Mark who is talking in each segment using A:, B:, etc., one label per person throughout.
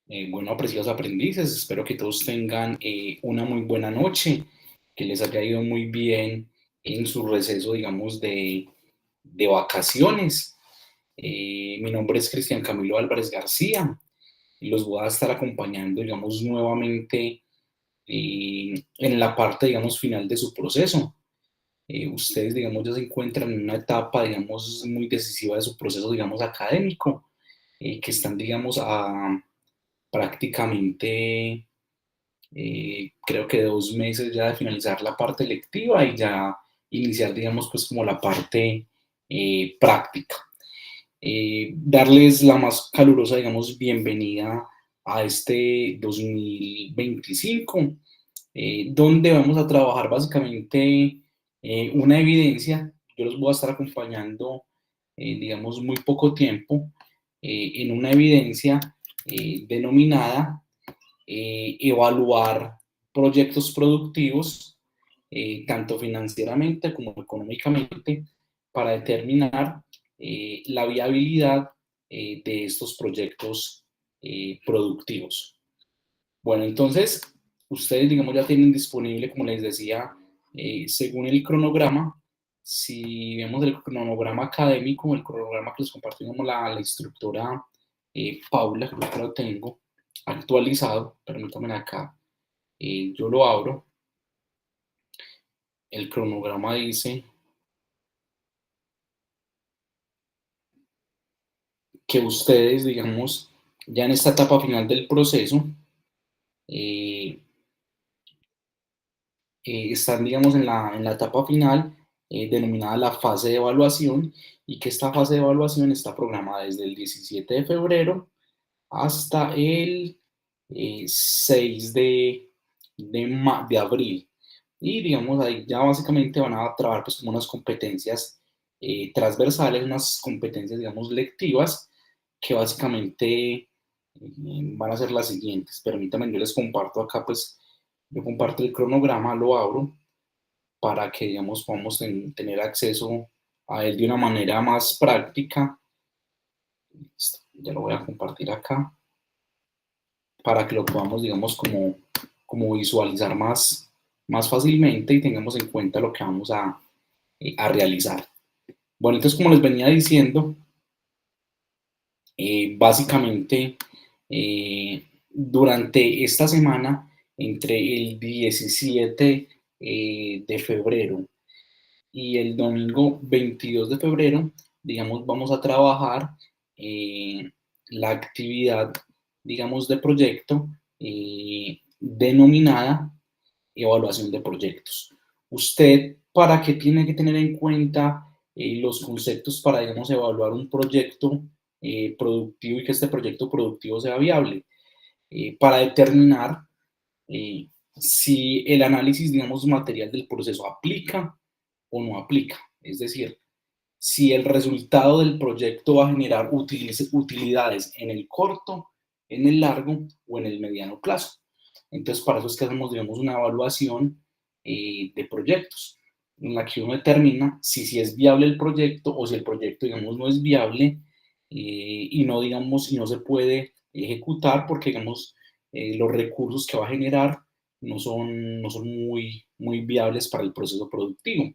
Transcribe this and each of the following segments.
A: Bueno, apreciados aprendices, espero que todos tengan una muy buena noche, que les haya ido muy bien en su receso, digamos, de vacaciones. Mi nombre es Cristian Camilo Álvarez García y los voy a estar acompañando, digamos, nuevamente en la parte, digamos, final de su proceso. Ustedes, digamos, ya se encuentran en una etapa, digamos, muy decisiva de su proceso, digamos, académico, que están, digamos, a prácticamente creo que 2 meses ya de finalizar la parte lectiva y ya iniciar, digamos, pues como la parte práctica. Darles la más calurosa, digamos, bienvenida a este 2025, donde vamos a trabajar básicamente una evidencia. Yo los voy a estar acompañando, digamos, muy poco tiempo en una evidencia denominada evaluar proyectos productivos, tanto financieramente como económicamente, para determinar la viabilidad de estos proyectos productivos. Bueno, entonces, ustedes, digamos, ya tienen disponible, como les decía, según el cronograma. Si vemos el cronograma académico, el cronograma que les compartimos la instructora Paula, creo que lo tengo actualizado, permítanme acá, yo lo abro. El cronograma dice que ustedes, digamos, ya en esta etapa final del proceso, eh, están, digamos, en la etapa final denominada la fase de evaluación, y que esta fase de evaluación está programada desde el 17 de febrero hasta el 6 de abril. Y digamos, ahí ya básicamente van a trabajar pues como unas competencias transversales, unas competencias, digamos, lectivas, que básicamente van a ser las siguientes. Permítanme, yo les comparto acá, pues, yo comparto el cronograma, lo abro, para que, digamos, podamos tener acceso a él de una manera más práctica. Listo, ya lo voy a compartir acá, para que lo podamos, digamos, como visualizar más fácilmente y tengamos en cuenta lo que vamos a realizar. Bueno, entonces, como les venía diciendo, básicamente durante esta semana, entre el 17 de febrero y el domingo 22 de febrero, digamos, vamos a trabajar la actividad, digamos, de proyecto denominada evaluación de proyectos. Usted, ¿para qué tiene que tener en cuenta los conceptos para, digamos, evaluar un proyecto productivo y que este proyecto productivo sea viable? Para determinar si el análisis, digamos, material del proceso aplica o no aplica. Es decir, si el resultado del proyecto va a generar utilidades en el corto, en el largo o en el mediano plazo. Entonces, para eso es que hacemos, digamos, una evaluación de proyectos, en la que uno determina si es viable el proyecto o si el proyecto, digamos, no es viable y no, digamos, y no se puede ejecutar porque, digamos, los recursos que va a generar no son muy viables para el proceso productivo.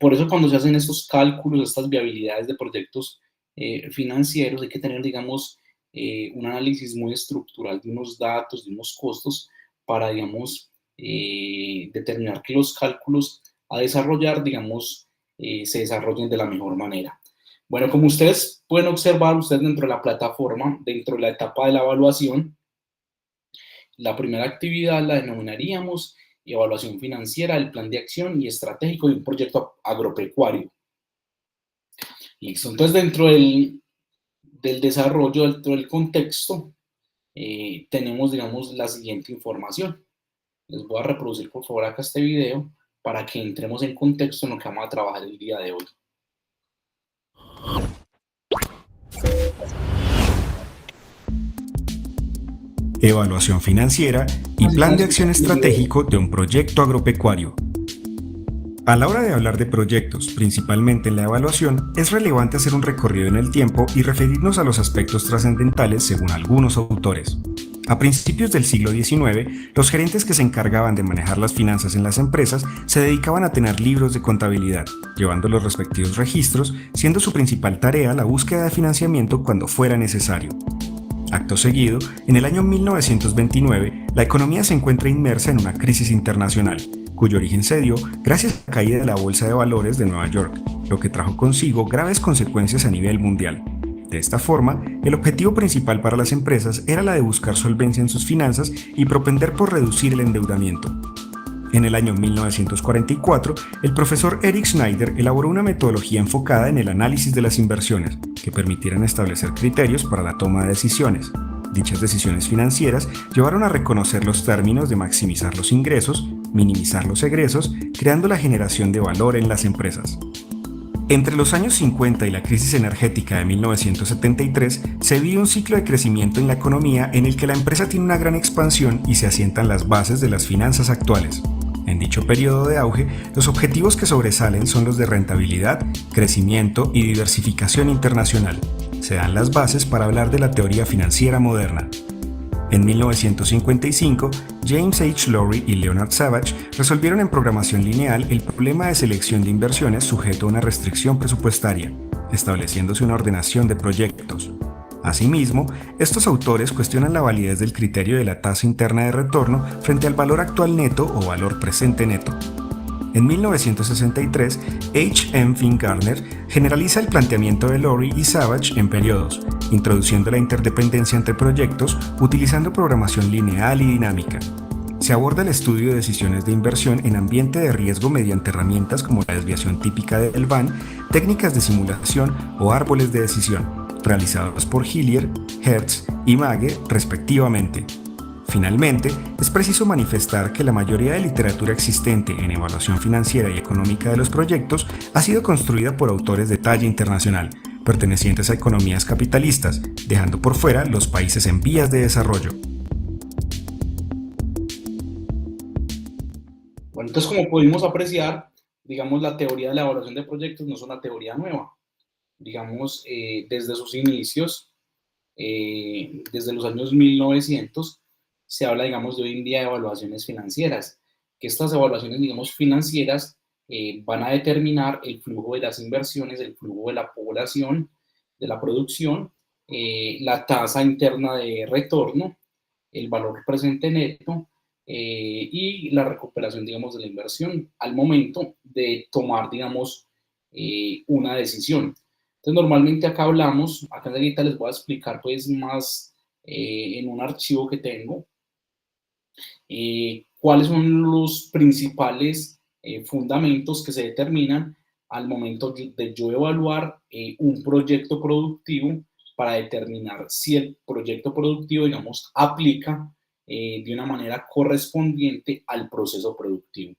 A: Por eso, cuando se hacen estos cálculos, estas viabilidades de proyectos financieros, hay que tener, digamos, un análisis muy estructural de unos datos, de unos costos, para, digamos, determinar que los cálculos a desarrollar, digamos, se desarrollen de la mejor manera. Bueno, como ustedes pueden observar, ustedes dentro de la plataforma, dentro de la etapa de la evaluación, la primera actividad la denominaríamos evaluación financiera del plan de acción y estratégico de un proyecto agropecuario. Listo. Entonces, dentro del desarrollo, dentro del contexto, tenemos, digamos, la siguiente información. Les voy a reproducir, por favor, acá este video para que entremos en contexto en lo que vamos a trabajar el día de hoy.
B: Evaluación financiera y plan de acción estratégico de un proyecto agropecuario. A la hora de hablar de proyectos, principalmente en la evaluación, es relevante hacer un recorrido en el tiempo y referirnos a los aspectos trascendentales según algunos autores. A principios del siglo XIX, los gerentes que se encargaban de manejar las finanzas en las empresas se dedicaban a tener libros de contabilidad, llevando los respectivos registros, siendo su principal tarea la búsqueda de financiamiento cuando fuera necesario. Acto seguido, en el año 1929, la economía se encuentra inmersa en una crisis internacional, cuyo origen se dio gracias a la caída de la Bolsa de Valores de Nueva York, lo que trajo consigo graves consecuencias a nivel mundial. De esta forma, el objetivo principal para las empresas era la de buscar solvencia en sus finanzas y propender por reducir el endeudamiento. En el año 1944, el profesor Eric Schneider elaboró una metodología enfocada en el análisis de las inversiones, que permitieran establecer criterios para la toma de decisiones. Dichas decisiones financieras llevaron a reconocer los términos de maximizar los ingresos, minimizar los egresos, creando la generación de valor en las empresas. Entre los años 50 y la crisis energética de 1973, se vive un ciclo de crecimiento en la economía en el que la empresa tiene una gran expansión y se asientan las bases de las finanzas actuales. En dicho periodo de auge, los objetivos que sobresalen son los de rentabilidad, crecimiento y diversificación internacional. Se dan las bases para hablar de la teoría financiera moderna. En 1955, James H. Lowry y Leonard Savage resolvieron en programación lineal el problema de selección de inversiones sujeto a una restricción presupuestaria, estableciéndose una ordenación de proyectos. Asimismo, estos autores cuestionan la validez del criterio de la tasa interna de retorno frente al valor actual neto o valor presente neto. En 1963, H. M. Finn Gardner generaliza el planteamiento de Lowry y Savage en periodos, introduciendo la interdependencia entre proyectos utilizando programación lineal y dinámica. Se aborda el estudio de decisiones de inversión en ambiente de riesgo mediante herramientas como la desviación típica del Van, técnicas de simulación o árboles de decisión, realizados por Hillier, Hertz y Magee respectivamente. Finalmente, es preciso manifestar que la mayoría de literatura existente en evaluación financiera y económica de los proyectos ha sido construida por autores de talla internacional, pertenecientes a economías capitalistas, dejando por fuera los países en vías de desarrollo.
A: Bueno, entonces como pudimos apreciar, digamos, la teoría de la evaluación de proyectos no es una teoría nueva. Digamos, desde sus inicios, desde los años 1900, se habla, digamos, de hoy en día de evaluaciones financieras, que estas evaluaciones, digamos, financieras van a determinar el flujo de las inversiones, el flujo de la población, de la producción, la tasa interna de retorno, el valor presente neto y la recuperación, digamos, de la inversión al momento de tomar, digamos, una decisión. Entonces, normalmente acá hablamos, acá ahorita les voy a explicar pues más en un archivo que tengo, cuáles son los principales fundamentos que se determinan al momento de yo evaluar un proyecto productivo para determinar si el proyecto productivo, digamos, aplica de una manera correspondiente al proceso productivo.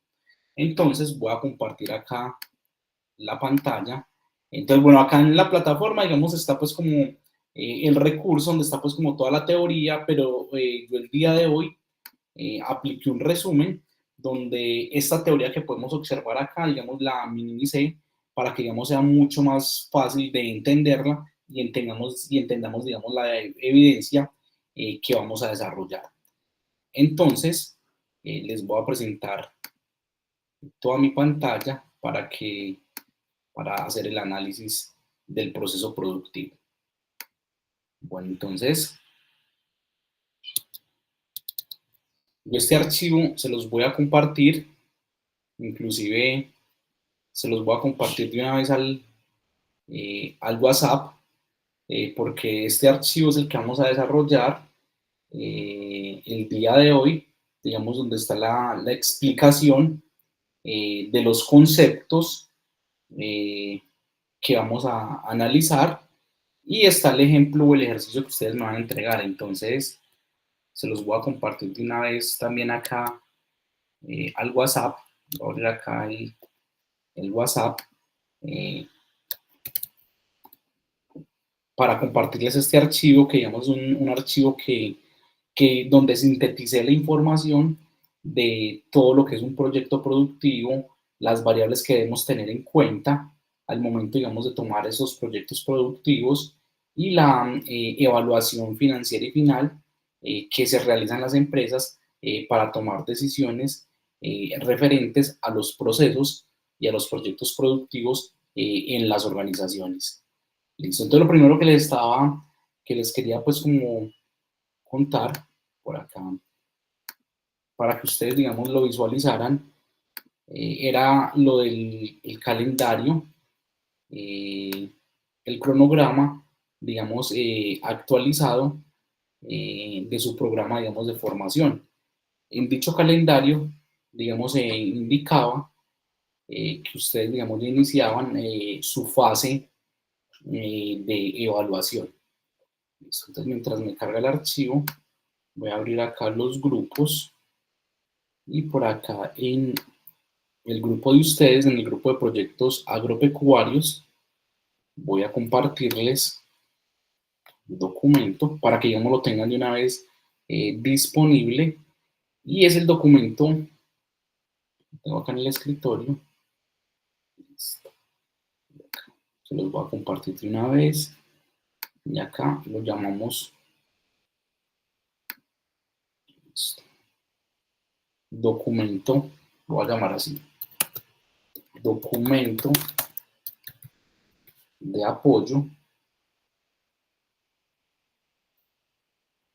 A: Entonces, voy a compartir acá la pantalla. Entonces, bueno, acá en la plataforma, digamos, está pues como el recurso donde está pues como toda la teoría, pero yo el día de hoy apliqué un resumen donde esta teoría que podemos observar acá, digamos, la minimicé para que, digamos, sea mucho más fácil de entenderla y entendamos, digamos, la evidencia que vamos a desarrollar. Entonces, les voy a presentar toda mi pantalla para hacer el análisis del proceso productivo. Bueno, entonces, yo este archivo se los voy a compartir, inclusive se los voy a compartir de una vez al WhatsApp, porque este archivo es el que vamos a desarrollar el día de hoy, digamos, donde está la explicación de los conceptos que vamos a analizar y está el ejemplo o el ejercicio que ustedes me van a entregar. Entonces, se los voy a compartir de una vez también acá al WhatsApp. Voy a abrir acá el WhatsApp para compartirles este archivo, que digamos un archivo donde sinteticé la información de todo lo que es un proyecto productivo, las variables que debemos tener en cuenta al momento, digamos, de tomar esos proyectos productivos y la evaluación financiera y final que se realiza en las empresas para tomar decisiones referentes a los procesos y a los proyectos productivos en las organizaciones. Listo. Entonces, lo primero que les quería pues como contar por acá, para que ustedes, digamos, lo visualizaran, era lo del el calendario, el cronograma, digamos, actualizado de su programa, digamos, de formación. En dicho calendario, digamos, indicaba que ustedes, digamos, ya iniciaban su fase de evaluación. Entonces, mientras me carga el archivo, voy a abrir acá los grupos y por acá en el grupo de ustedes, en el grupo de proyectos agropecuarios, voy a compartirles el documento para que, digamos, lo tengan de una vez disponible, y es el documento que tengo acá en el escritorio. Se los voy a compartir de una vez y acá lo llamamos documento, lo voy a llamar así, documento de apoyo,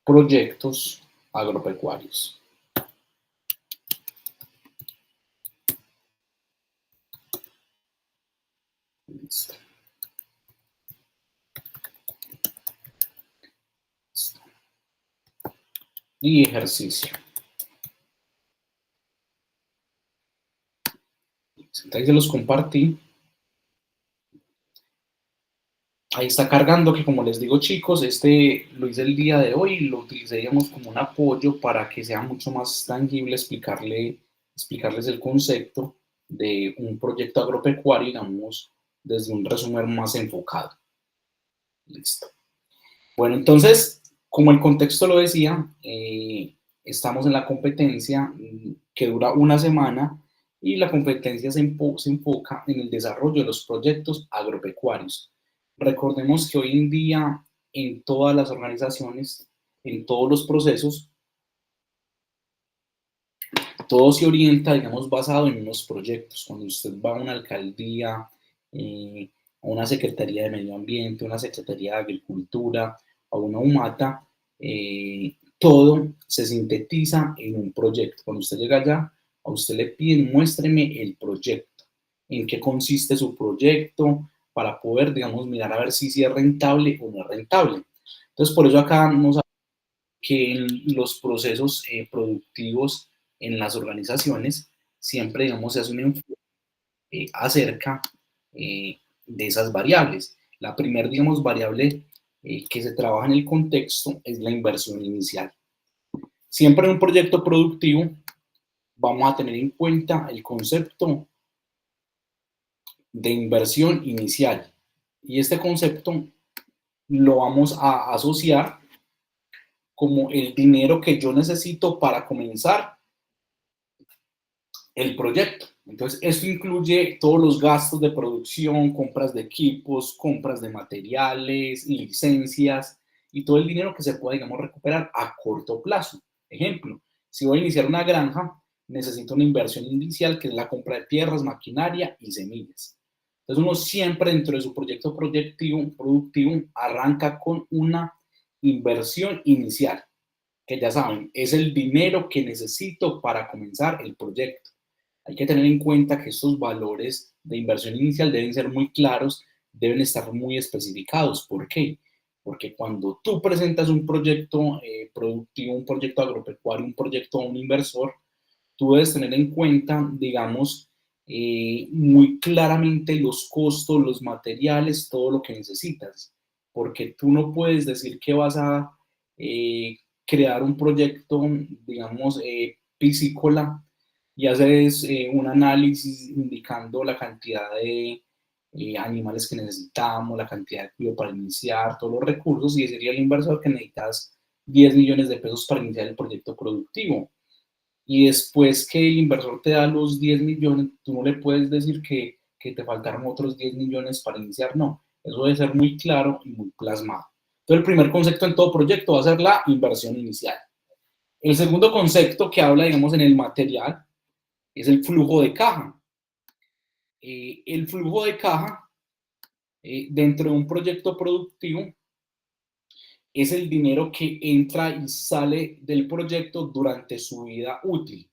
A: proyectos agropecuarios. Listo. Listo. Y ejercicio. Entonces se los compartí. Ahí está cargando, que como les digo, chicos, este lo hice el día de hoy y lo utilicé, digamos, como un apoyo para que sea mucho más tangible explicarles el concepto de un proyecto agropecuario, digamos, desde un resumen más enfocado. Listo. Bueno, entonces, como el contexto lo decía, estamos en la competencia que dura una semana y la competencia se enfoca en el desarrollo de los proyectos agropecuarios. Recordemos que hoy en día en todas las organizaciones, en todos los procesos, todo se orienta, digamos, basado en unos proyectos. Cuando usted va a una alcaldía, a una secretaría de medio ambiente, una secretaría de agricultura, a una UMATA, todo se sintetiza en un proyecto. Cuando usted llega allá, a usted le piden, muéstreme el proyecto, en qué consiste su proyecto, para poder, digamos, mirar a ver si es rentable o no es rentable. Entonces, por eso acá nos que en los procesos productivos en las organizaciones siempre, digamos, se hace un enfoque acerca de esas variables. La primera, digamos, variable que se trabaja en el contexto es la inversión inicial. Siempre en un proyecto productivo vamos a tener en cuenta el concepto de inversión inicial, y este concepto lo vamos a asociar como el dinero que yo necesito para comenzar el proyecto. Entonces, esto incluye todos los gastos de producción, compras de equipos, compras de materiales, licencias y todo el dinero que se pueda, digamos, recuperar a corto plazo. Ejemplo, si voy a iniciar una granja, necesito una inversión inicial que es la compra de tierras, maquinaria y semillas. Entonces, uno siempre dentro de su proyecto productivo arranca con una inversión inicial, que ya saben, es el dinero que necesito para comenzar el proyecto. Hay que tener en cuenta que estos valores de inversión inicial deben ser muy claros, deben estar muy especificados. ¿Por qué? Porque cuando tú presentas un proyecto productivo, un proyecto agropecuario, un proyecto a un inversor, tú debes tener en cuenta, digamos, muy claramente los costos, los materiales, todo lo que necesitas. Porque tú no puedes decir que vas a crear un proyecto, digamos, piscícola, y haces un análisis indicando la cantidad de animales que necesitamos, la cantidad de cuidado para iniciar, todos los recursos, y decirle al inversor que necesitas 10 millones de pesos para iniciar el proyecto productivo. y después que el inversor te da los 10 millones, tú no le puedes decir que te faltaron otros 10 millones para iniciar, no. Eso debe ser muy claro y muy plasmado. Entonces, el primer concepto en todo proyecto va a ser la inversión inicial. El segundo concepto que habla, digamos, en el material es el flujo de caja. El flujo de caja dentro de un proyecto productivo es el dinero que entra y sale del proyecto durante su vida útil.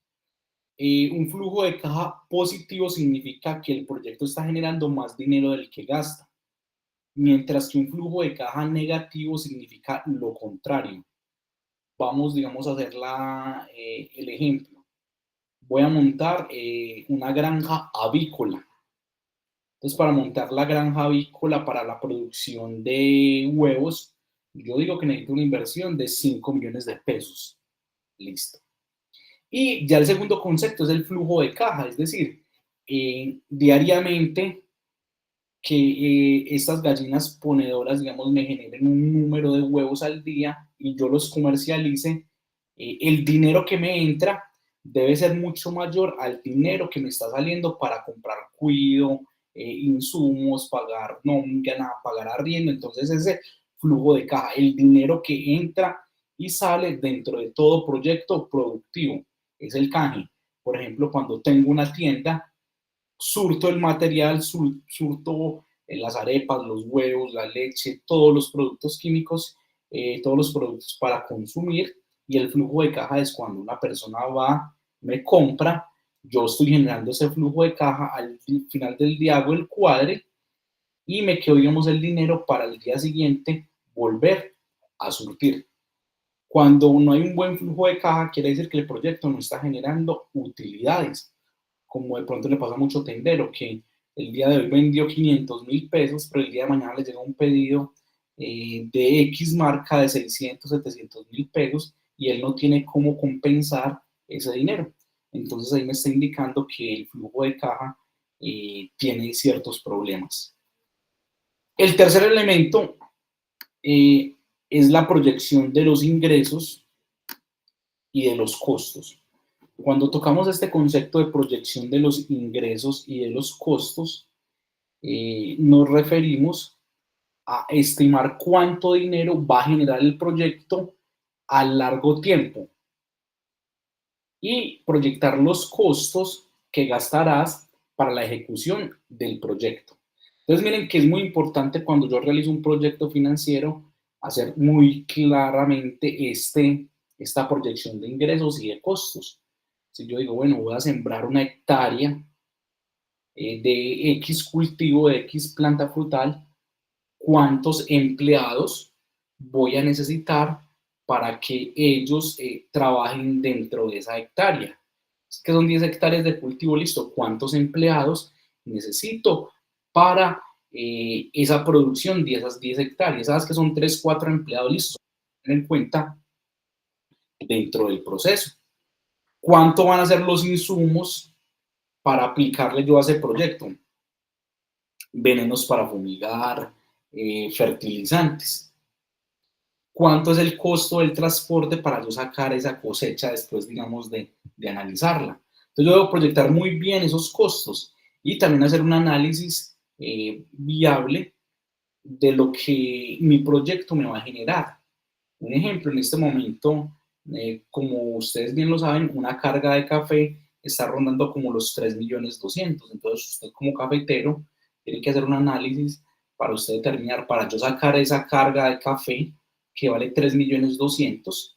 A: Un flujo de caja positivo significa que el proyecto está generando más dinero del que gasta, mientras que un flujo de caja negativo significa lo contrario. Vamos, digamos, a hacer el ejemplo. Voy a montar una granja avícola. Entonces, para montar la granja avícola para la producción de huevos, yo digo que necesito una inversión de 5 millones de pesos. Listo. Y ya el segundo concepto es el flujo de caja, es decir, diariamente que estas gallinas ponedoras, digamos, me generen un número de huevos al día y yo los comercialice, el dinero que me entra debe ser mucho mayor al dinero que me está saliendo para comprar cuido, insumos, pagar nómina, pagar arriendo. Entonces ese flujo de caja, el dinero que entra y sale dentro de todo proyecto productivo, es el canje. Por ejemplo, cuando tengo una tienda, surto el material, surto las arepas, los huevos, la leche, todos los productos químicos, todos los productos para consumir, y el flujo de caja es cuando una persona va, me compra, yo estoy generando ese flujo de caja, al final del día hago el cuadre y me quedo, digamos, el dinero para el día siguiente volver a surtir. Cuando no hay un buen flujo de caja, quiere decir que el proyecto no está generando utilidades, como de pronto le pasa a mucho tendero, que el día de hoy vendió 500.000 pesos, pero el día de mañana le llega un pedido de X marca de 600, 700.000 pesos y él no tiene cómo compensar ese dinero. Entonces ahí me está indicando que el flujo de caja tiene ciertos problemas. El tercer elemento es la proyección de los ingresos y de los costos. Cuando tocamos este concepto de proyección de los ingresos y de los costos, nos referimos a estimar cuánto dinero va a generar el proyecto a largo tiempo y proyectar los costos que gastarás para la ejecución del proyecto. Entonces, miren que es muy importante cuando yo realizo un proyecto financiero hacer muy claramente esta proyección de ingresos y de costos. Si yo digo, bueno, voy a sembrar una hectárea de X cultivo, de X planta frutal, ¿cuántos empleados voy a necesitar para que ellos trabajen dentro de esa hectárea? Es que son 10 hectáreas de cultivo, listo. ¿Cuántos empleados necesito para esa producción de esas 10 hectáreas? Sabes que son 3, 4 empleados, listos. Tener en cuenta dentro del proceso. ¿Cuánto van a ser los insumos para aplicarle yo a ese proyecto? Venenos para fumigar, fertilizantes. ¿Cuánto es el costo del transporte para yo sacar esa cosecha después, digamos, de analizarla? Entonces yo debo proyectar muy bien esos costos y también hacer un análisis viable de lo que mi proyecto me va a generar. Un ejemplo, en este momento, como ustedes bien lo saben, una carga de café está rondando como los 3.200.000. Entonces usted como cafetero tiene que hacer un análisis para usted determinar, para yo sacar esa carga de café que vale 3.200.000,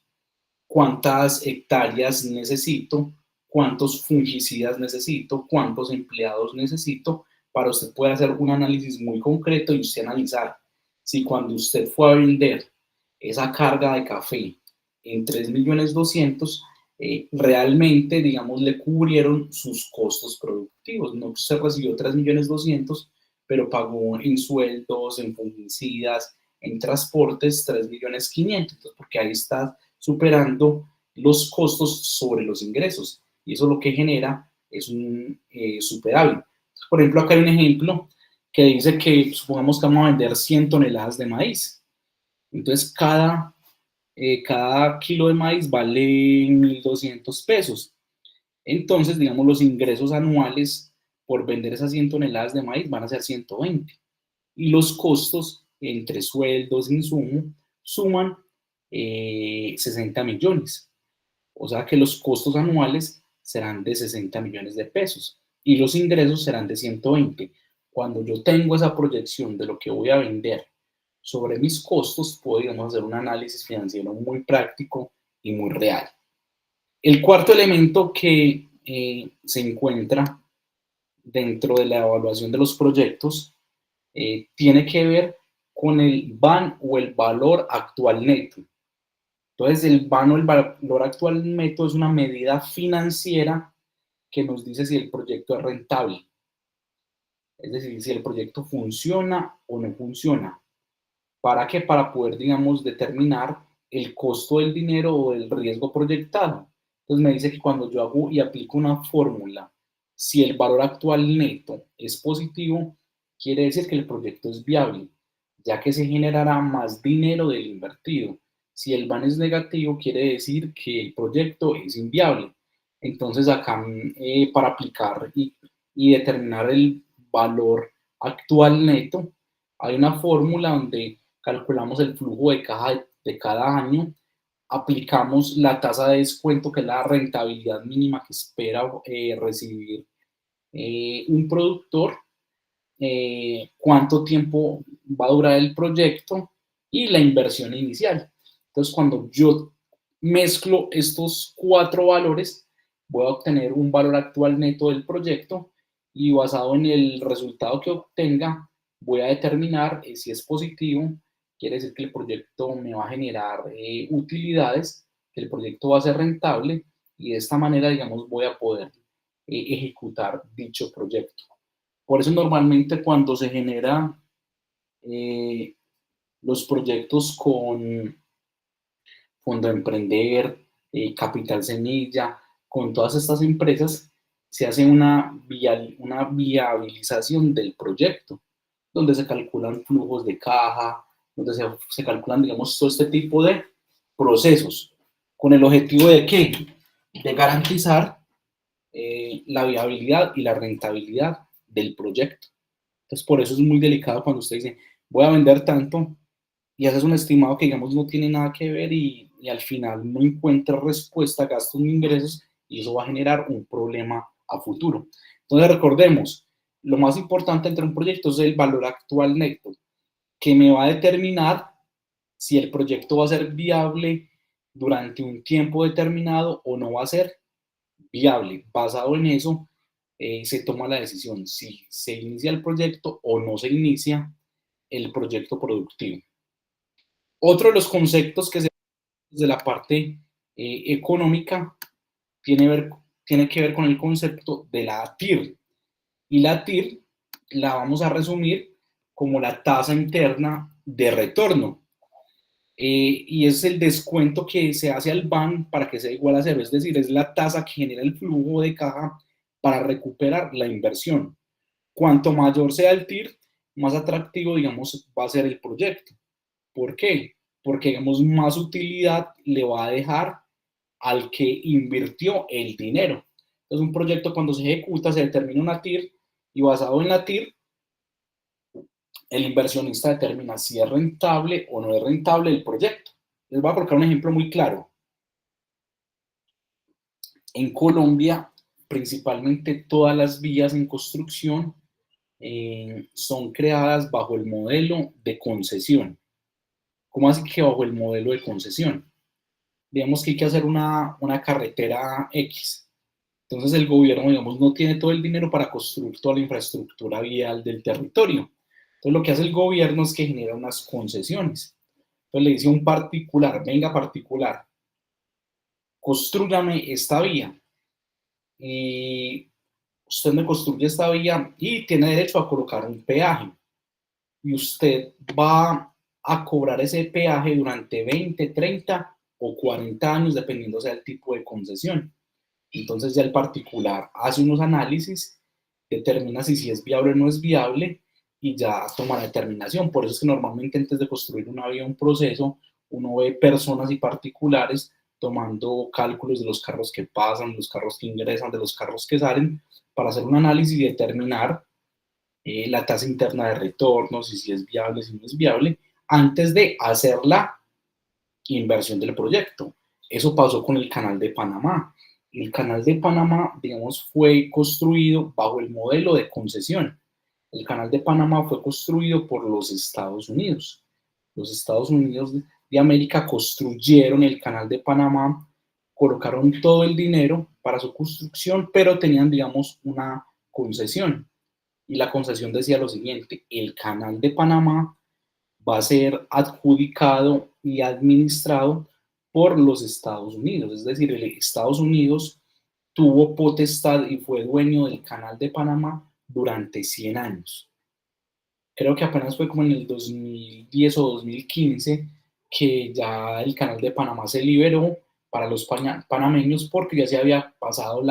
A: cuántas hectáreas necesito, cuántos fungicidas necesito, cuántos empleados necesito, para usted poder hacer un análisis muy concreto y usted analizar si cuando usted fue a vender esa carga de café en 3.200.000, realmente, digamos, le cubrieron sus costos productivos. No se recibió 3.200.000, pero pagó en sueldos, en fungicidas, en transportes 3.500.000, porque ahí está superando los costos sobre los ingresos y eso lo que genera es un superávit. Por ejemplo, acá hay un ejemplo que dice que supongamos que vamos a vender 100 toneladas de maíz. Entonces, cada kilo de maíz vale 1.200 pesos. Entonces, digamos, los ingresos anuales por vender esas 100 toneladas de maíz van a ser 120. Y los costos entre sueldos e insumo suman 60 millones. O sea que los costos anuales serán de 60 millones de pesos y los ingresos serán de 120. Cuando yo tengo esa proyección de lo que voy a vender sobre mis costos, podríamos hacer un análisis financiero muy práctico y muy real. El cuarto elemento que se encuentra dentro de la evaluación de los proyectos tiene que ver con el VAN o el valor actual neto. Entonces, el VAN o el valor actual neto es una medida financiera que nos dice si el proyecto es rentable. Es decir, si el proyecto funciona o no funciona. ¿Para qué? Para poder, digamos, determinar el costo del dinero o el riesgo proyectado. Entonces me dice que cuando yo hago y aplico una fórmula, si el valor actual neto es positivo, quiere decir que el proyecto es viable, ya que se generará más dinero del invertido. Si el VAN es negativo, quiere decir que el proyecto es inviable. Entonces acá para aplicar y determinar el valor actual neto, hay una fórmula donde calculamos el flujo de caja de cada año, aplicamos la tasa de descuento, que es la rentabilidad mínima que espera recibir un productor, cuánto tiempo va a durar el proyecto y la inversión inicial. Entonces, cuando yo mezclo estos cuatro valores, voy a obtener un valor actual neto del proyecto y basado en el resultado que obtenga, voy a determinar si es positivo, quiere decir que el proyecto me va a generar utilidades, que el proyecto va a ser rentable y de esta manera, digamos, voy a poder ejecutar dicho proyecto. Por eso normalmente cuando se genera los proyectos con Fondo Emprender, Capital Semilla, con todas estas empresas, se hace una viabilización del proyecto, donde se calculan flujos de caja, donde se calculan, digamos, todo este tipo de procesos, con el objetivo de ¿qué? De garantizar la viabilidad y la rentabilidad del proyecto. Entonces, por eso es muy delicado cuando usted dice, voy a vender tanto, y haces un estimado que, digamos, no tiene nada que ver y al final no encuentra respuesta a gastos ni ingresos y eso va a generar un problema a futuro. Entonces, recordemos, lo más importante entre un proyecto es el valor actual neto, que me va a determinar si el proyecto va a ser viable durante un tiempo determinado o no va a ser viable. Basado en eso, se toma la decisión si se inicia el proyecto o no se inicia el proyecto productivo. Otro de los conceptos que se desde la parte económica tiene que ver con el concepto de la TIR. Y la TIR la vamos a resumir como la tasa interna de retorno. Y es el descuento que se hace al BAN para que sea igual a cero, es decir, es la tasa que genera el flujo de caja para recuperar la inversión. Cuanto mayor sea el TIR, más atractivo, digamos, va a ser el proyecto. ¿Por qué? Porque, digamos, más utilidad le va a dejar al que invirtió el dinero. Entonces, un proyecto cuando se ejecuta se determina una TIR y basado en la TIR, el inversionista determina si es rentable o no es rentable el proyecto. Les voy a colocar un ejemplo muy claro. En Colombia, principalmente todas las vías en construcción son creadas bajo el modelo de concesión. ¿Cómo así que bajo el modelo de concesión? Digamos que hay que hacer una carretera X. Entonces el gobierno, digamos, no tiene todo el dinero para construir toda la infraestructura vial del territorio. Entonces lo que hace el gobierno es que genera unas concesiones. Entonces le dice a un particular, venga particular, constrúyame esta vía. Y usted me construye esta vía y tiene derecho a colocar un peaje. Y usted va a cobrar ese peaje durante 20, 30 o 40 años, dependiendo sea el tipo de concesión. Entonces ya el particular hace unos análisis, determina si es viable o no es viable y ya toma la determinación. Por eso es que normalmente antes de construir una vía, un proceso, uno ve personas y particulares tomando cálculos de los carros que pasan, los carros que ingresan, de los carros que salen, para hacer un análisis y determinar la tasa interna de retorno, si es viable, si no es viable, antes de hacer la inversión del proyecto. Eso pasó con el Canal de Panamá. El Canal de Panamá, digamos, fue construido bajo el modelo de concesión. El Canal de Panamá fue construido por los Estados Unidos. Los Estados Unidos de América construyeron el Canal de Panamá, colocaron todo el dinero para su construcción, pero tenían, digamos, una concesión. Y la concesión decía lo siguiente: el Canal de Panamá va a ser adjudicado y administrado por los Estados Unidos. Es decir, el Estados Unidos tuvo potestad y fue dueño del Canal de Panamá durante 100 años. Creo que apenas fue como en el 2010 o 2015 que ya el Canal de Panamá se liberó para los panameños, porque ya se había pasado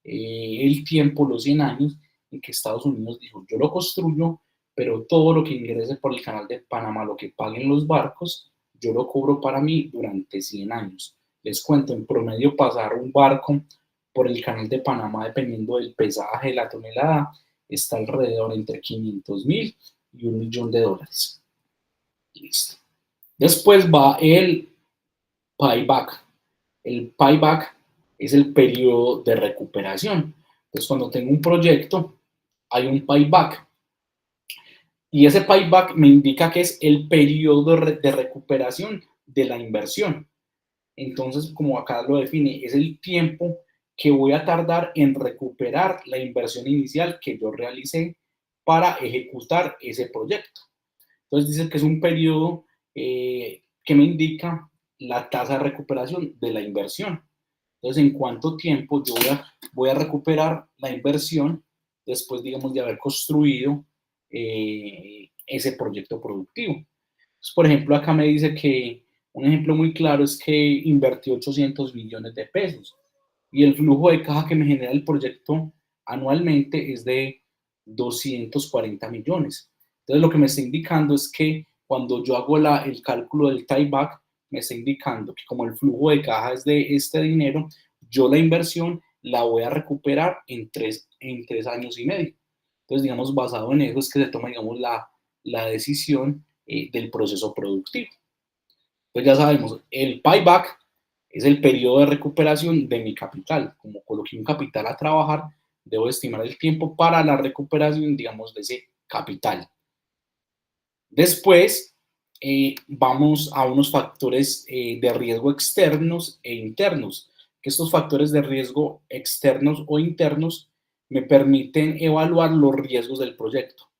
A: el tiempo, los 100 años, en que Estados Unidos dijo: yo lo construyo, pero todo lo que ingrese por el Canal de Panamá, lo que paguen los barcos, yo lo cobro para mí durante 100 años. Les cuento, en promedio pasar un barco por el Canal de Panamá, dependiendo del pesaje de la tonelada, está alrededor entre 500.000 y $1.000.000. Listo. Después va el payback. El payback es el periodo de recuperación. Entonces, cuando tengo un proyecto, hay un payback. Y ese payback me indica que es el periodo de recuperación de la inversión. Entonces, como acá lo define, es el tiempo que voy a tardar en recuperar la inversión inicial que yo realicé para ejecutar ese proyecto. Entonces dice que es un periodo que me indica la tasa de recuperación de la inversión. Entonces, ¿en cuánto tiempo yo voy a recuperar la inversión después, digamos, de haber construido ese proyecto productivo? Entonces, por ejemplo, acá me dice que un ejemplo muy claro es que invertí 800 millones de pesos y el flujo de caja que me genera el proyecto anualmente es de 240 millones. Entonces, lo que me está indicando es que cuando yo hago el cálculo del tieback, me está indicando que como el flujo de caja es de este dinero, yo la inversión la voy a recuperar en 3 años y medio. Entonces, digamos, basado en eso es que se toma, digamos, la decisión del proceso productivo. Entonces ya sabemos, el payback es el periodo de recuperación de mi capital. Como coloqué un capital a trabajar, debo estimar el tiempo para la recuperación, digamos, de ese capital. Después, vamos a unos factores de riesgo externos e internos, que estos factores de riesgo externos o internos me permiten evaluar los riesgos del proyecto.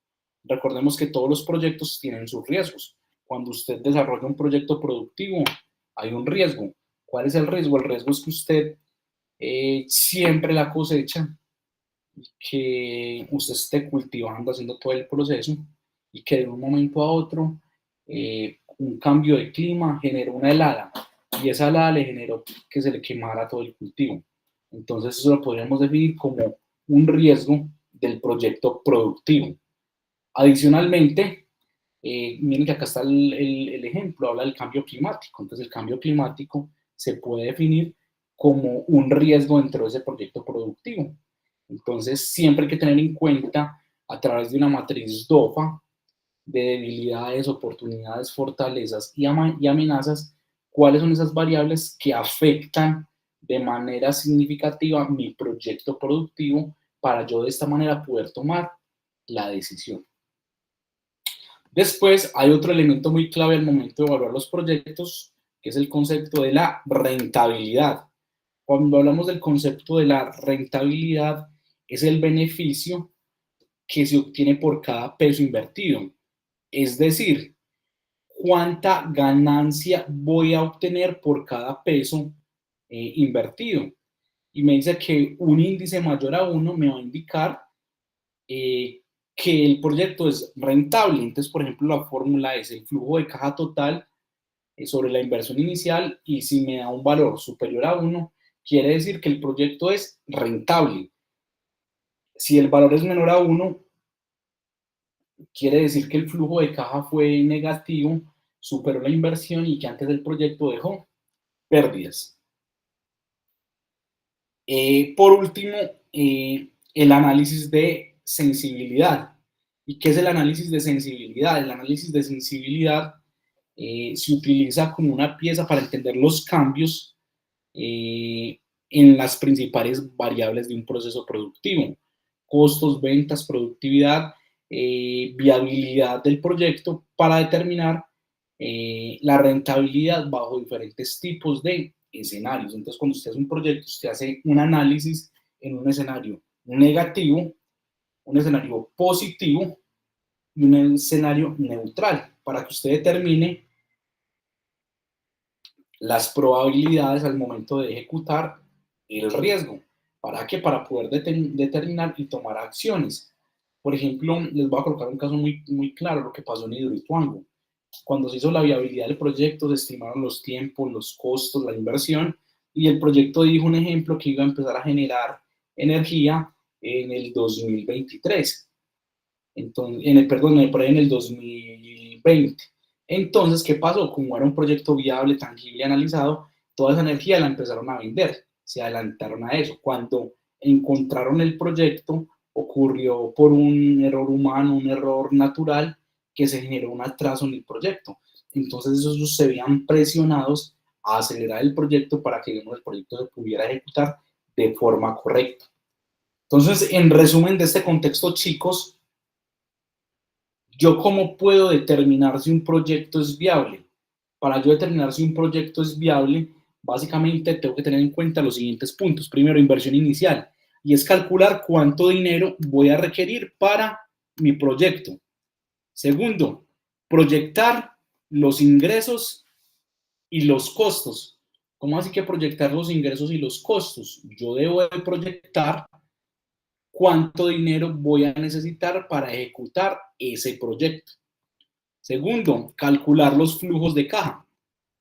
A: Recordemos que todos los proyectos tienen sus riesgos. Cuando usted desarrolla un proyecto productivo, hay un riesgo. ¿Cuál es el riesgo? El riesgo es que usted siempre la cosecha, que usted esté cultivando, haciendo todo el proceso, y que de un momento a otro un cambio de clima generó una helada, y esa helada le generó que se le quemara todo el cultivo. Entonces eso lo podríamos definir como un riesgo del proyecto productivo. Adicionalmente, miren que acá está el ejemplo, habla del cambio climático. Entonces, el cambio climático se puede definir como un riesgo dentro de ese proyecto productivo. Entonces, siempre hay que tener en cuenta, a través de una matriz DOFA, de debilidades, oportunidades, fortalezas y amenazas, cuáles son esas variables que afectan de manera significativa mi proyecto productivo, para yo de esta manera poder tomar la decisión. Después hay otro elemento muy clave al momento de evaluar los proyectos, que es el concepto de la rentabilidad. Cuando hablamos del concepto de la rentabilidad, es el beneficio que se obtiene por cada peso invertido. Es decir, cuánta ganancia voy a obtener por cada peso invertido. Y me dice que un índice mayor a 1 me va a indicar que el proyecto es rentable. Entonces, por ejemplo, la fórmula es el flujo de caja total sobre la inversión inicial, y si me da un valor superior a 1, quiere decir que el proyecto es rentable. Si el valor es menor a 1, quiere decir que el flujo de caja fue negativo, superó la inversión y que antes del proyecto dejó pérdidas. Por último, el análisis de sensibilidad. ¿Y qué es el análisis de sensibilidad? El análisis de sensibilidad se utiliza como una pieza para entender los cambios en las principales variables de un proceso productivo: costos, ventas, productividad, viabilidad del proyecto, para determinar la rentabilidad bajo diferentes tipos de escenarios. Entonces, cuando usted hace un proyecto, usted hace un análisis en un escenario negativo, un escenario positivo y un escenario neutral, para que usted determine las probabilidades al momento de ejecutar el riesgo. ¿Para qué? Para poder determinar y tomar acciones. Por ejemplo, les voy a colocar un caso muy claro, lo que pasó en Hidroituango. Cuando se hizo la viabilidad del proyecto, se estimaron los tiempos, los costos, la inversión, y el proyecto dijo un ejemplo que iba a empezar a generar energía en el 2023. Entonces, por ahí en el 2020. Entonces, ¿qué pasó? Como era un proyecto viable, tangible, analizado, toda esa energía la empezaron a vender, se adelantaron a eso. Cuando encontraron el proyecto, ocurrió por un error humano, un error natural, que se generó un atraso en el proyecto. Entonces, esos se veían presionados a acelerar el proyecto para que, digamos, el proyecto se pudiera ejecutar de forma correcta. Entonces, en resumen de este contexto, chicos, ¿yo cómo puedo determinar si un proyecto es viable? Para yo determinar si un proyecto es viable, básicamente tengo que tener en cuenta los siguientes puntos. Primero, inversión inicial, y es calcular cuánto dinero voy a requerir para mi proyecto. Segundo, proyectar los ingresos y los costos. ¿Cómo así que proyectar los ingresos y los costos? Yo debo de proyectar cuánto dinero voy a necesitar para ejecutar ese proyecto. Segundo, calcular los flujos de caja.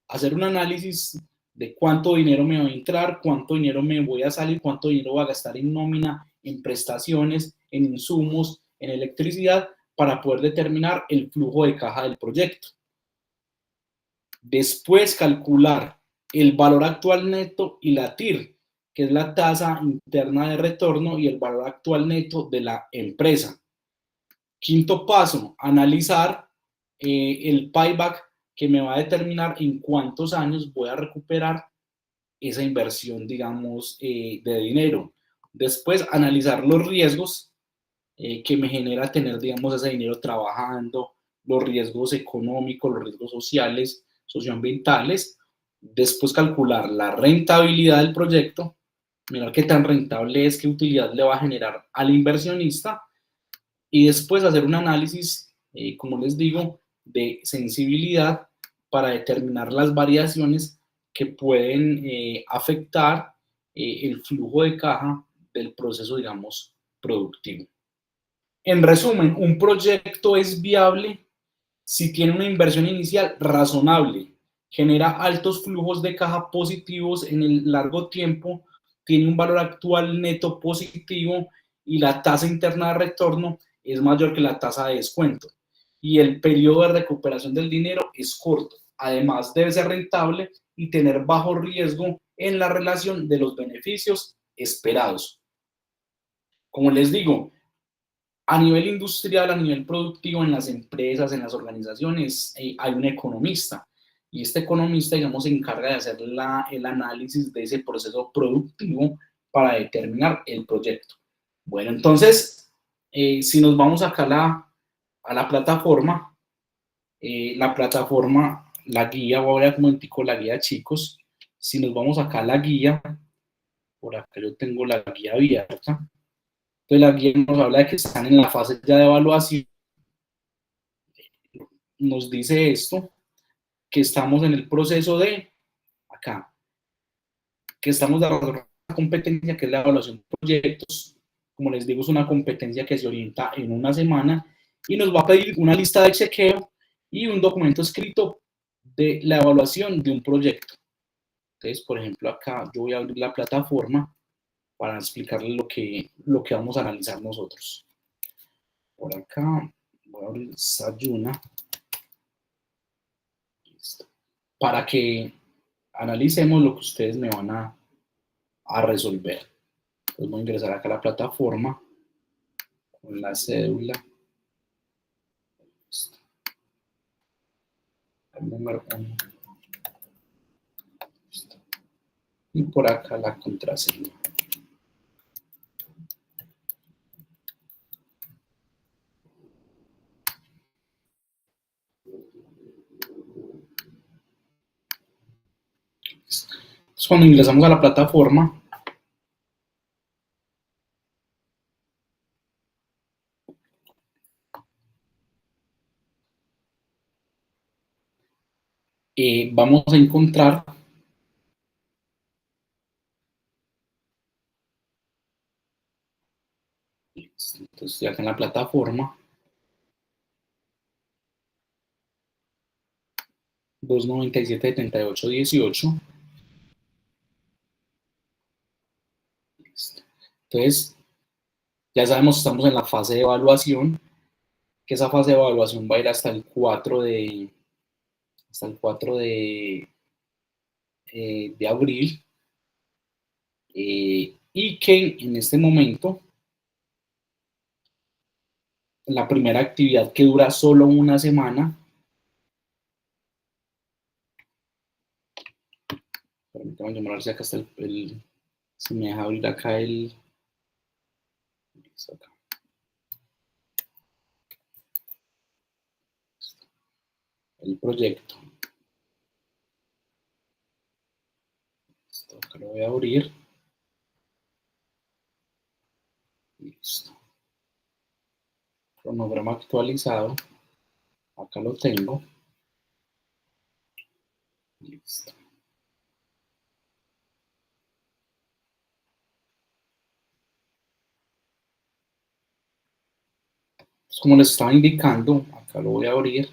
A: Hacer un análisis de cuánto dinero me va a entrar, cuánto dinero me voy a salir, cuánto dinero voy a gastar en nómina, en prestaciones, en insumos, en electricidad, para poder determinar el flujo de caja del proyecto. Después, calcular el valor actual neto y la TIR, que es la tasa interna de retorno, y el valor actual neto de la empresa. Quinto paso, analizar el payback, que me va a determinar en cuántos años voy a recuperar esa inversión, digamos, de dinero. Después, analizar los riesgos que me genera tener, digamos, ese dinero trabajando, los riesgos económicos, los riesgos sociales, socioambientales. Después, calcular la rentabilidad del proyecto, mirar qué tan rentable es, qué utilidad le va a generar al inversionista, y después hacer un análisis, como les digo, de sensibilidad, para determinar las variaciones que pueden afectar el flujo de caja del proceso, digamos, productivo. En resumen, un proyecto es viable si tiene una inversión inicial razonable, genera altos flujos de caja positivos en el largo tiempo, tiene un valor actual neto positivo y la tasa interna de retorno es mayor que la tasa de descuento. Y el periodo de recuperación del dinero es corto. Además, debe ser rentable y tener bajo riesgo en la relación de los beneficios esperados. Como les digo, a nivel industrial, a nivel productivo, en las empresas, en las organizaciones, hay un economista. Y este economista, digamos, se encarga de hacer el análisis de ese proceso productivo para determinar el proyecto. Bueno, entonces, si nos vamos acá a la plataforma, la guía, voy a ver un momentico la guía, chicos. Si nos vamos acá a la guía, por acá yo tengo la guía abierta. Entonces la guía nos habla de que están en la fase ya de evaluación. Nos dice esto, que estamos en el proceso de, acá, que estamos de una competencia que es la evaluación de proyectos. Como les digo, es una competencia que se orienta en una semana y nos va a pedir una lista de chequeo y un documento escrito de la evaluación de un proyecto. Entonces, por ejemplo, acá yo voy a abrir la plataforma para explicarles lo que vamos a analizar nosotros. Por acá voy a abrir Sayuna para que analicemos lo que ustedes me van a resolver. Entonces voy a ingresar acá a la plataforma con la cédula. El número 1. Y por acá la contraseña. Entonces, cuando ingresamos a la plataforma, vamos a encontrar entonces ya acá en la plataforma 297.78.18. Entonces ya sabemos que estamos en la fase de evaluación, que esa fase de evaluación va a ir hasta el 4 de abril, y que en este momento la primera actividad, que dura solo una semana, permítanme llamarse acá hasta si me deja abrir acá el proyecto. Esto acá lo voy a abrir. Listo. Cronograma actualizado. Acá lo tengo. Listo. Pues como les estaba indicando, acá lo voy a abrir.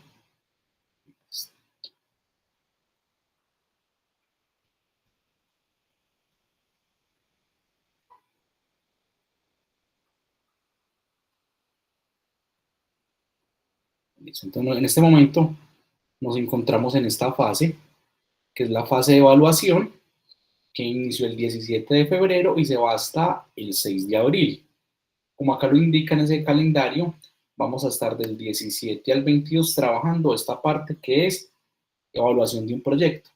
A: Listo. Entonces, en este momento nos encontramos en esta fase, que es la fase de evaluación, que inició el 17 de febrero y se va hasta el 6 de abril. Como acá lo indica en ese calendario, vamos a estar del 17 al 22 trabajando esta parte que es evaluación de un proyecto.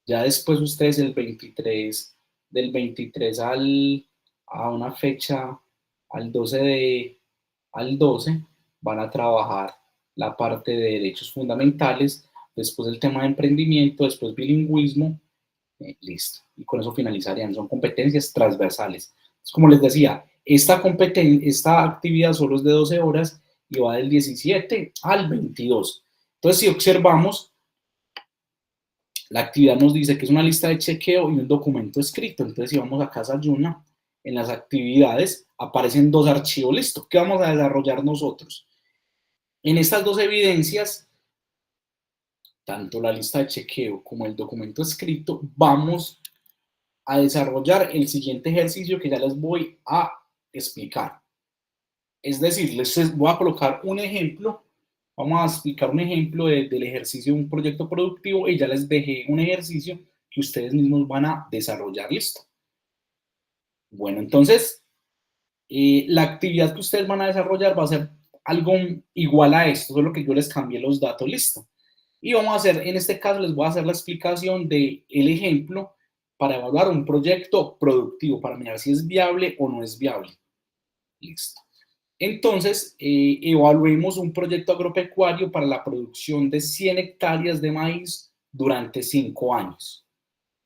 A: Ya después ustedes del 23 a una fecha, al 12 van a trabajar la parte de derechos fundamentales, después el tema de emprendimiento, después bilingüismo, listo. Y con eso finalizarían. Son competencias transversales. Entonces, como les decía, esta actividad solo es de 12 horas y va del 17 al 22. Entonces, si observamos, la actividad nos dice que es una lista de chequeo y un documento escrito. Entonces, si vamos a Casa Yuna, en las actividades aparecen dos archivos. Listo. ¿Qué vamos a desarrollar nosotros? En estas dos evidencias, tanto la lista de chequeo como el documento escrito, vamos a desarrollar el siguiente ejercicio que ya les voy a explicar. Es decir, les voy a colocar un ejemplo, vamos a explicar un ejemplo del ejercicio de un proyecto productivo y ya les dejé un ejercicio que ustedes mismos van a desarrollar. Listo. Bueno, entonces, la actividad que ustedes van a desarrollar va a ser algo igual a esto, solo que yo les cambié los datos. Listo. Y vamos a hacer, en este caso les voy a hacer la explicación del ejemplo para evaluar un proyecto productivo, para mirar si es viable o no es viable. Listo. Entonces, evaluemos un proyecto agropecuario para la producción de 100 hectáreas de maíz durante 5 años.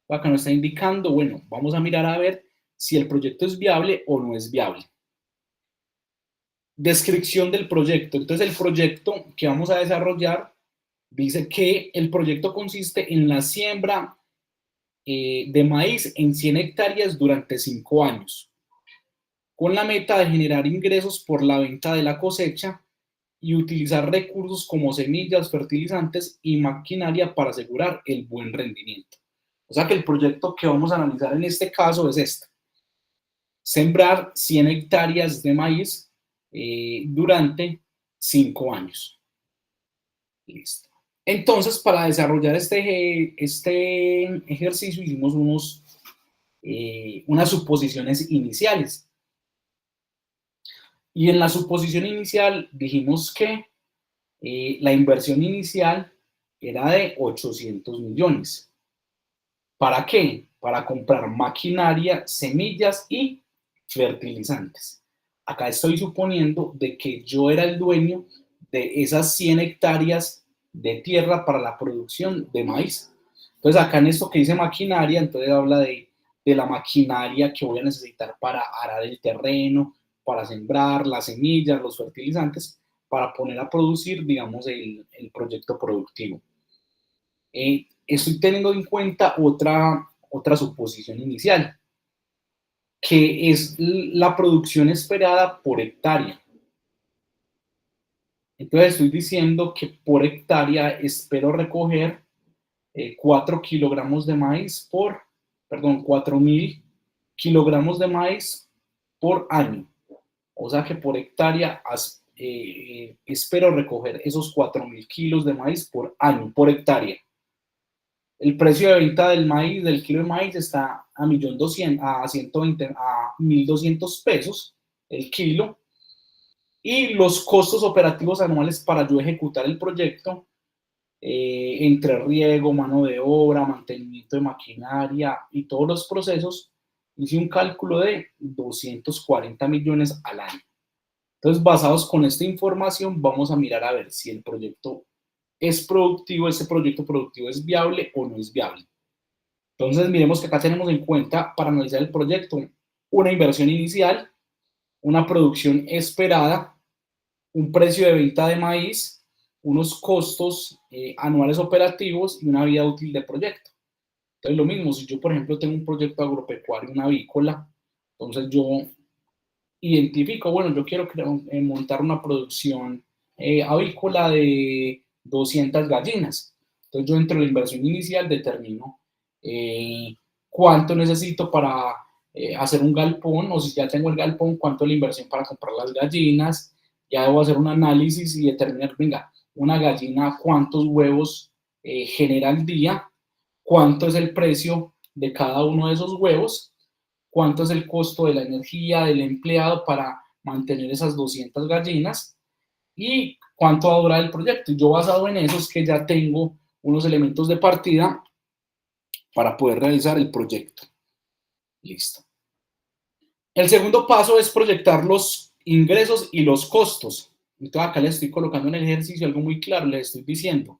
A: Acá nos está indicando, bueno, vamos a mirar a ver si el proyecto es viable o no es viable. Descripción del proyecto. Entonces, el proyecto que vamos a desarrollar dice que el proyecto consiste en la siembra de maíz en 100 hectáreas durante 5 años, con la meta de generar ingresos por la venta de la cosecha y utilizar recursos como semillas, fertilizantes y maquinaria para asegurar el buen rendimiento. O sea que el proyecto que vamos a analizar en este caso es este: sembrar 100 hectáreas de maíz durante 5 años. Listo. Entonces, para desarrollar este ejercicio hicimos unas suposiciones iniciales. Y en la suposición inicial dijimos que la inversión inicial era de 800 millones. ¿Para qué? Para comprar maquinaria, semillas y fertilizantes. Acá estoy suponiendo de que yo era el dueño de esas 100 hectáreas de tierra para la producción de maíz. Entonces acá en esto que dice maquinaria, entonces habla de la maquinaria que voy a necesitar para arar el terreno, para sembrar las semillas, los fertilizantes, para poner a producir, digamos, el proyecto productivo. Estoy teniendo en cuenta otra suposición inicial, que es la producción esperada por hectárea. Entonces estoy diciendo que por hectárea espero recoger 4 kilogramos de maíz perdón, 4.000 kilogramos de maíz por año. O sea que por hectárea espero recoger esos 4.000 kilos de maíz por año, por hectárea. El precio de venta del maíz, del kilo de maíz, está a 1.200 pesos el kilo. Y los costos operativos anuales para yo ejecutar el proyecto, entre riego, mano de obra, mantenimiento de maquinaria y todos los procesos, hice un cálculo de 240 millones al año. Entonces, basados con esta información, vamos a mirar a ver si el proyecto es productivo, ese proyecto productivo es viable o no es viable. Entonces, miremos que acá tenemos en cuenta, para analizar el proyecto, una inversión inicial, una producción esperada, un precio de venta de maíz, unos costos anuales operativos y una vida útil de proyecto. Entonces, lo mismo, si yo, por ejemplo, tengo un proyecto agropecuario, una avícola, entonces yo identifico, bueno, yo quiero montar una producción avícola de 200 gallinas. Entonces, yo dentro de la inversión inicial determino cuánto necesito para hacer un galpón, o si ya tengo el galpón, cuánto es la inversión para comprar las gallinas. Ya debo hacer un análisis y determinar, venga, una gallina, cuántos huevos genera al día, cuánto es el precio de cada uno de esos huevos, cuánto es el costo de la energía del empleado para mantener esas 200 gallinas y cuánto va a durar el proyecto. Y yo, basado en eso, es que ya tengo unos elementos de partida para poder realizar el proyecto. Listo. El segundo paso es proyectar los ingresos y los costos. Entonces acá les estoy colocando en el ejercicio algo muy claro, les estoy diciendo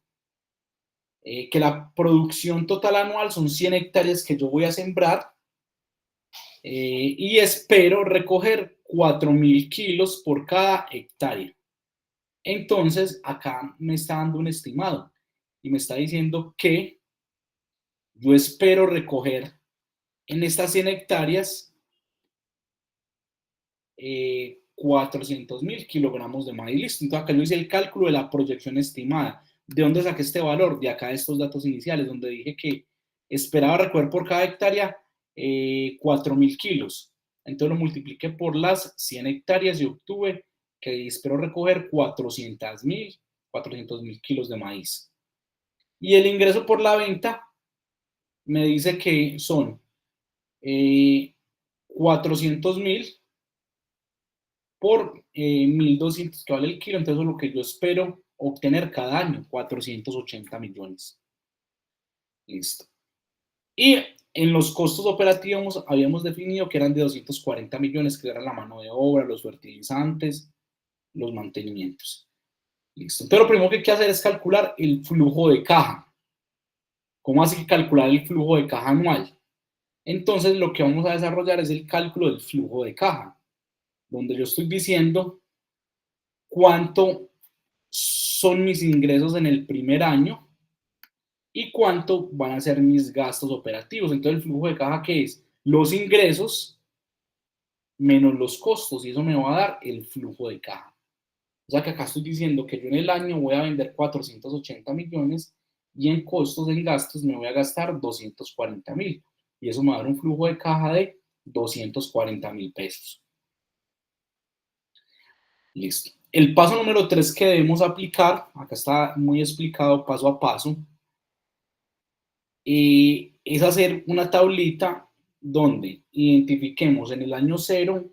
A: que la producción total anual son 100 hectáreas que yo voy a sembrar y espero recoger 4.000 kilos por cada hectárea. Entonces acá me está dando un estimado y me está diciendo que yo espero recoger en estas 100 hectáreas 400.000 kilogramos de maíz. Listo. Entonces acá yo hice el cálculo de la proyección estimada. ¿De dónde saqué este valor? De acá, estos datos iniciales, donde dije que esperaba recoger por cada hectárea 4.000 kilos. Entonces lo multipliqué por las 100 hectáreas y obtuve que espero recoger 400.000 kilos de maíz. Y el ingreso por la venta me dice que son 400.000 por 1.200 que vale el kilo, entonces eso es lo que yo espero obtener cada año, 480 millones. Listo. Y en los costos operativos habíamos definido que eran de 240 millones, que era la mano de obra, los fertilizantes, los mantenimientos. Listo. Entonces lo primero que hay que hacer es calcular el flujo de caja. ¿Cómo así calcular el flujo de caja anual? Entonces lo que vamos a desarrollar es el cálculo del flujo de caja, donde yo estoy diciendo cuánto son mis ingresos en el primer año y cuánto van a ser mis gastos operativos. Entonces el flujo de caja, ¿qué es? Los ingresos menos los costos, y eso me va a dar el flujo de caja. O sea que acá estoy diciendo que yo en el año voy a vender 480 millones y en costos, en gastos, me voy a gastar 240.000. Y eso me va a dar un flujo de caja de 240.000 pesos. Listo. El paso número 3 que debemos aplicar, acá está muy explicado paso a paso, es hacer una tablita donde identifiquemos en el año 0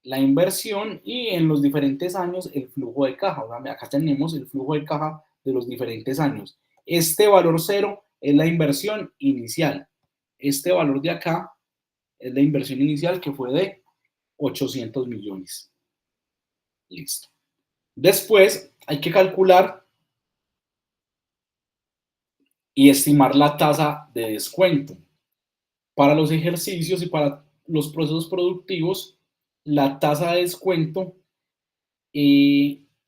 A: la inversión y en los diferentes años el flujo de caja. O sea, acá tenemos el flujo de caja de los diferentes años. Este valor 0 es la inversión inicial. Este valor de acá es la inversión inicial, que fue de 800 millones. Listo. Después hay que calcular y estimar la tasa de descuento. Para los ejercicios y para los procesos productivos, la tasa de descuento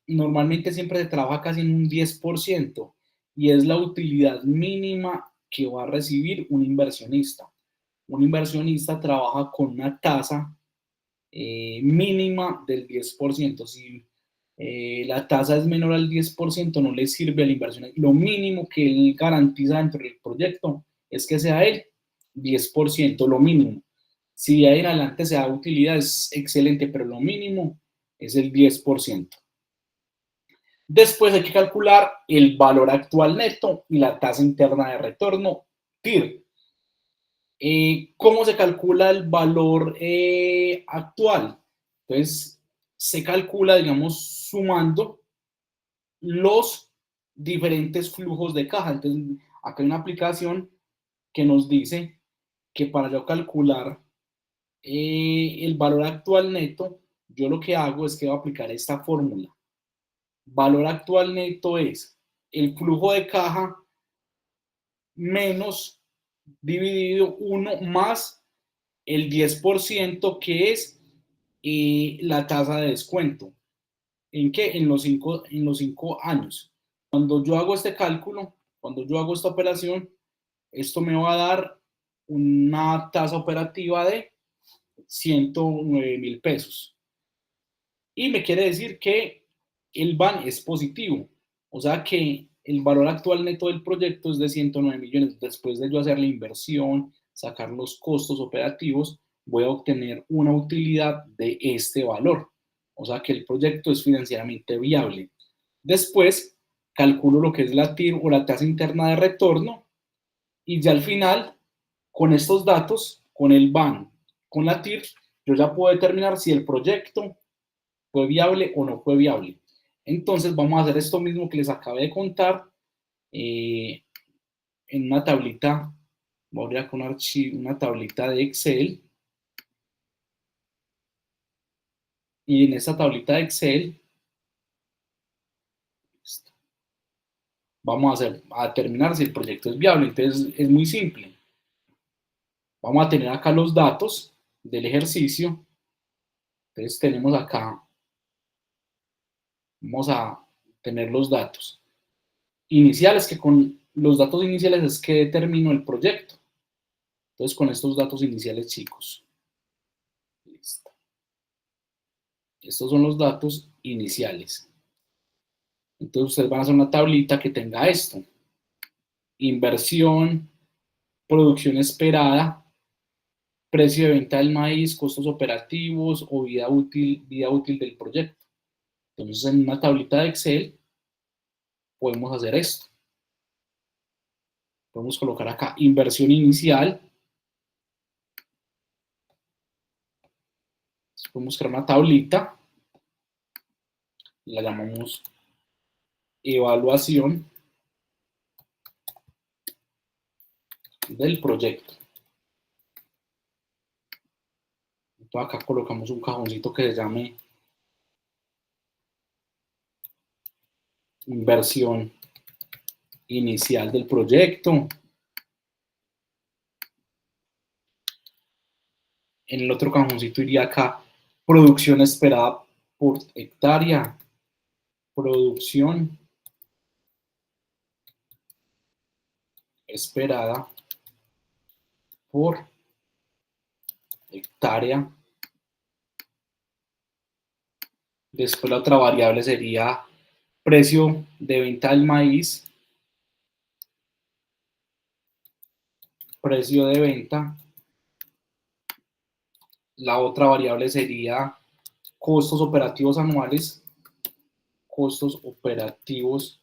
A: normalmente siempre se trabaja casi en un 10% y es la utilidad mínima que va a recibir un inversionista. Un inversionista trabaja con una tasa mínima del 10%. Si la tasa es menor al 10%, no le sirve al inversionista. Lo mínimo que él garantiza dentro del proyecto es que sea el 10%, lo mínimo. Si de ahí en adelante se da utilidad, es excelente, pero lo mínimo es el 10%. Después hay que calcular el valor actual neto y la tasa interna de retorno, TIR. ¿Cómo se calcula el valor actual? Entonces, se calcula, digamos, sumando los diferentes flujos de caja. Entonces, acá hay una aplicación que nos dice que para yo calcular el valor actual neto, yo lo que hago es que voy a aplicar esta fórmula. Valor actual neto es el flujo de caja menos dividido 1 más el 10%, que es la tasa de descuento. ¿En qué? En los 5 años. Cuando yo hago este cálculo, cuando yo hago esta operación, esto me va a dar una tasa operativa de 109.000 pesos. Y me quiere decir que el BAN es positivo. O sea que el valor actual neto del proyecto es de 109 millones. Después de yo hacer la inversión, sacar los costos operativos, voy a obtener una utilidad de este valor. O sea que el proyecto es financieramente viable. Después calculo lo que es la TIR o la tasa interna de retorno y ya al final, con estos datos, con el BAN, con la TIR, yo ya puedo determinar si el proyecto fue viable o no fue viable. Entonces vamos a hacer esto mismo que les acabé de contar en una tablita. Voy a abrir con una tablita de Excel. Y en esta tablita de Excel vamos a determinar si el proyecto es viable. Entonces es muy simple. Vamos a tener acá los datos del ejercicio. Entonces tenemos acá, vamos a tener los datos iniciales, que con los datos iniciales es que determino el proyecto. Entonces, con estos datos iniciales, chicos. Listo. Estos son los datos iniciales. Entonces, ustedes van a hacer una tablita que tenga esto. Inversión, producción esperada, precio de venta del maíz, costos operativos o vida útil del proyecto. Entonces, en una tablita de Excel podemos hacer esto. Podemos colocar acá inversión inicial. Podemos crear una tablita. La llamamos evaluación del proyecto. Entonces acá colocamos un cajoncito que se llame inversión inicial del proyecto. En el otro cajoncito iría acá producción esperada por hectárea. Producción esperada por hectárea. Después la otra variable sería precio de venta del maíz. Precio de venta. La otra variable sería costos operativos anuales. costos operativos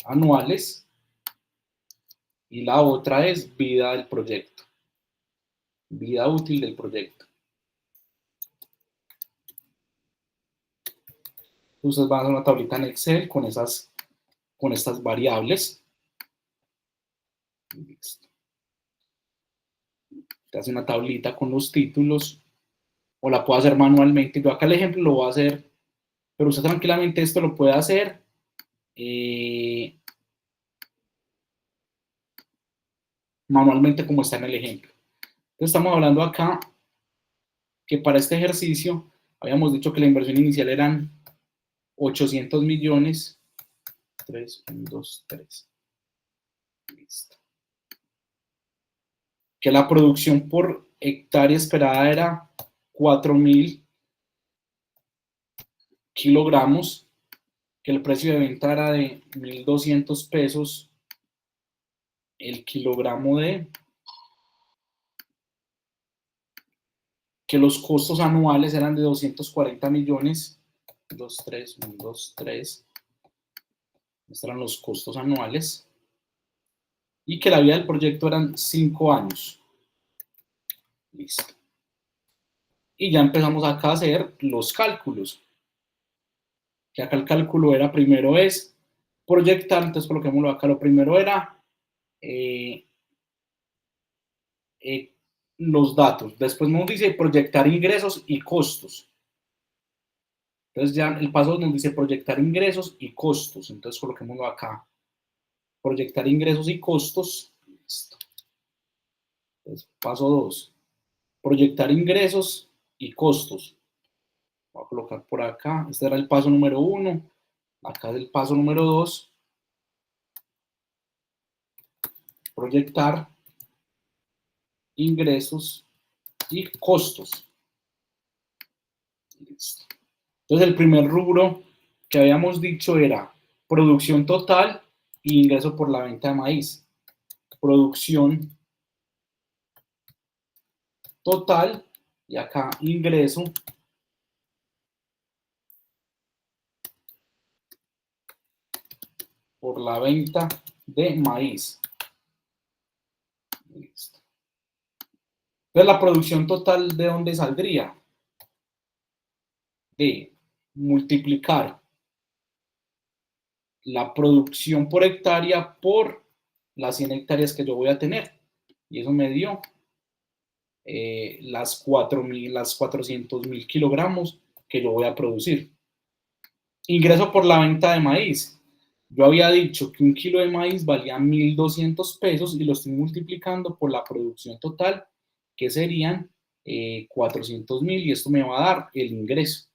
A: anuales, y la otra es vida del proyecto, vida útil del proyecto. Ustedes van a hacer una tablita en Excel con estas variables. Listo. Te hace una tablita con los títulos, o la puedo hacer manualmente. Yo acá el ejemplo lo voy a hacer, pero usted tranquilamente esto lo puede hacer manualmente como está en el ejemplo. Entonces estamos hablando acá que para este ejercicio habíamos dicho que la inversión inicial eran 800 millones. 3, 1, 2, 3. Listo. Que la producción por hectárea esperada era 4.000 kilogramos, que el precio de venta era de 1.200 pesos el kilogramo que los costos anuales eran de 240 millones, 2, 3, 1, 2, 3, estos eran los costos anuales, y que la vida del proyecto eran 5 años. Listo. Y ya empezamos acá a hacer los cálculos. Que acá el cálculo era, primero es proyectar, entonces coloquémoslo acá, lo primero era los datos, después nos dice proyectar ingresos y costos. Entonces ya el paso nos dice proyectar ingresos y costos, entonces coloquémoslo acá, proyectar ingresos y costos. Listo. Entonces, paso 2, proyectar ingresos y costos. Voy a colocar por acá, este era el paso número 1, acá es el paso número 2, proyectar ingresos y costos. Listo. Entonces el primer rubro que habíamos dicho era producción total y ingreso por la venta de maíz. Producción total y acá ingreso por la venta de maíz. Listo. Entonces la producción total, ¿de dónde saldría? De multiplicar la producción por hectárea por las 100 hectáreas que yo voy a tener. Y eso me dio las 400.000 kilogramos que yo voy a producir. Ingreso por la venta de maíz. Yo había dicho que un kilo de maíz valía 1.200 pesos y lo estoy multiplicando por la producción total, que serían 400.000, y esto me va a dar el ingreso.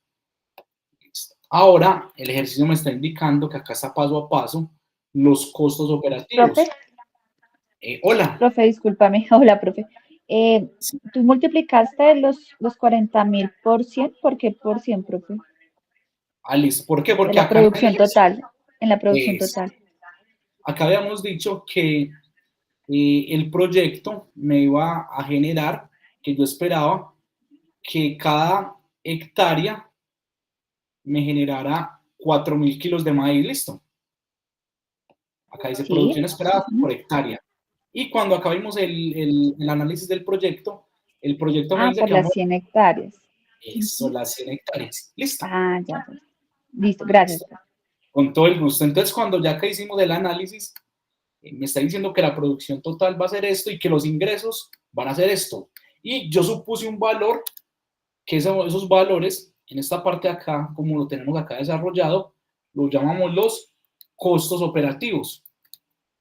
A: Ahora el ejercicio me está indicando que acá está paso a paso los costos operativos.
C: ¿Profe?
A: Hola.
C: Profe, discúlpame. Hola, profe. ¿Tú multiplicaste los 40.000 por 100? ¿Por qué por 100, profe?
A: Alice, ¿por qué? Porque
C: De la
A: acá
C: producción total. En la producción
A: es,
C: total.
A: acá habíamos dicho que el proyecto me iba a generar, que yo esperaba que cada hectárea me generara 4.000 kilos de maíz, listo. Acá dice producción
C: Sí.
A: esperada por hectárea. Y cuando acabamos el análisis del proyecto, el proyecto me dice
C: Por
A: que
C: las
A: vamos
C: 100 hectáreas.
A: eso, las 100 hectáreas. Listo.
C: Ya. Listo, gracias.
A: Listo. Con todo el gusto. Entonces, cuando ya que hicimos el análisis, me está diciendo que la producción total va a ser esto y que los ingresos van a ser esto. Y yo supuse un valor, que esos valores, en esta parte de acá, como lo tenemos acá desarrollado, lo llamamos los costos operativos.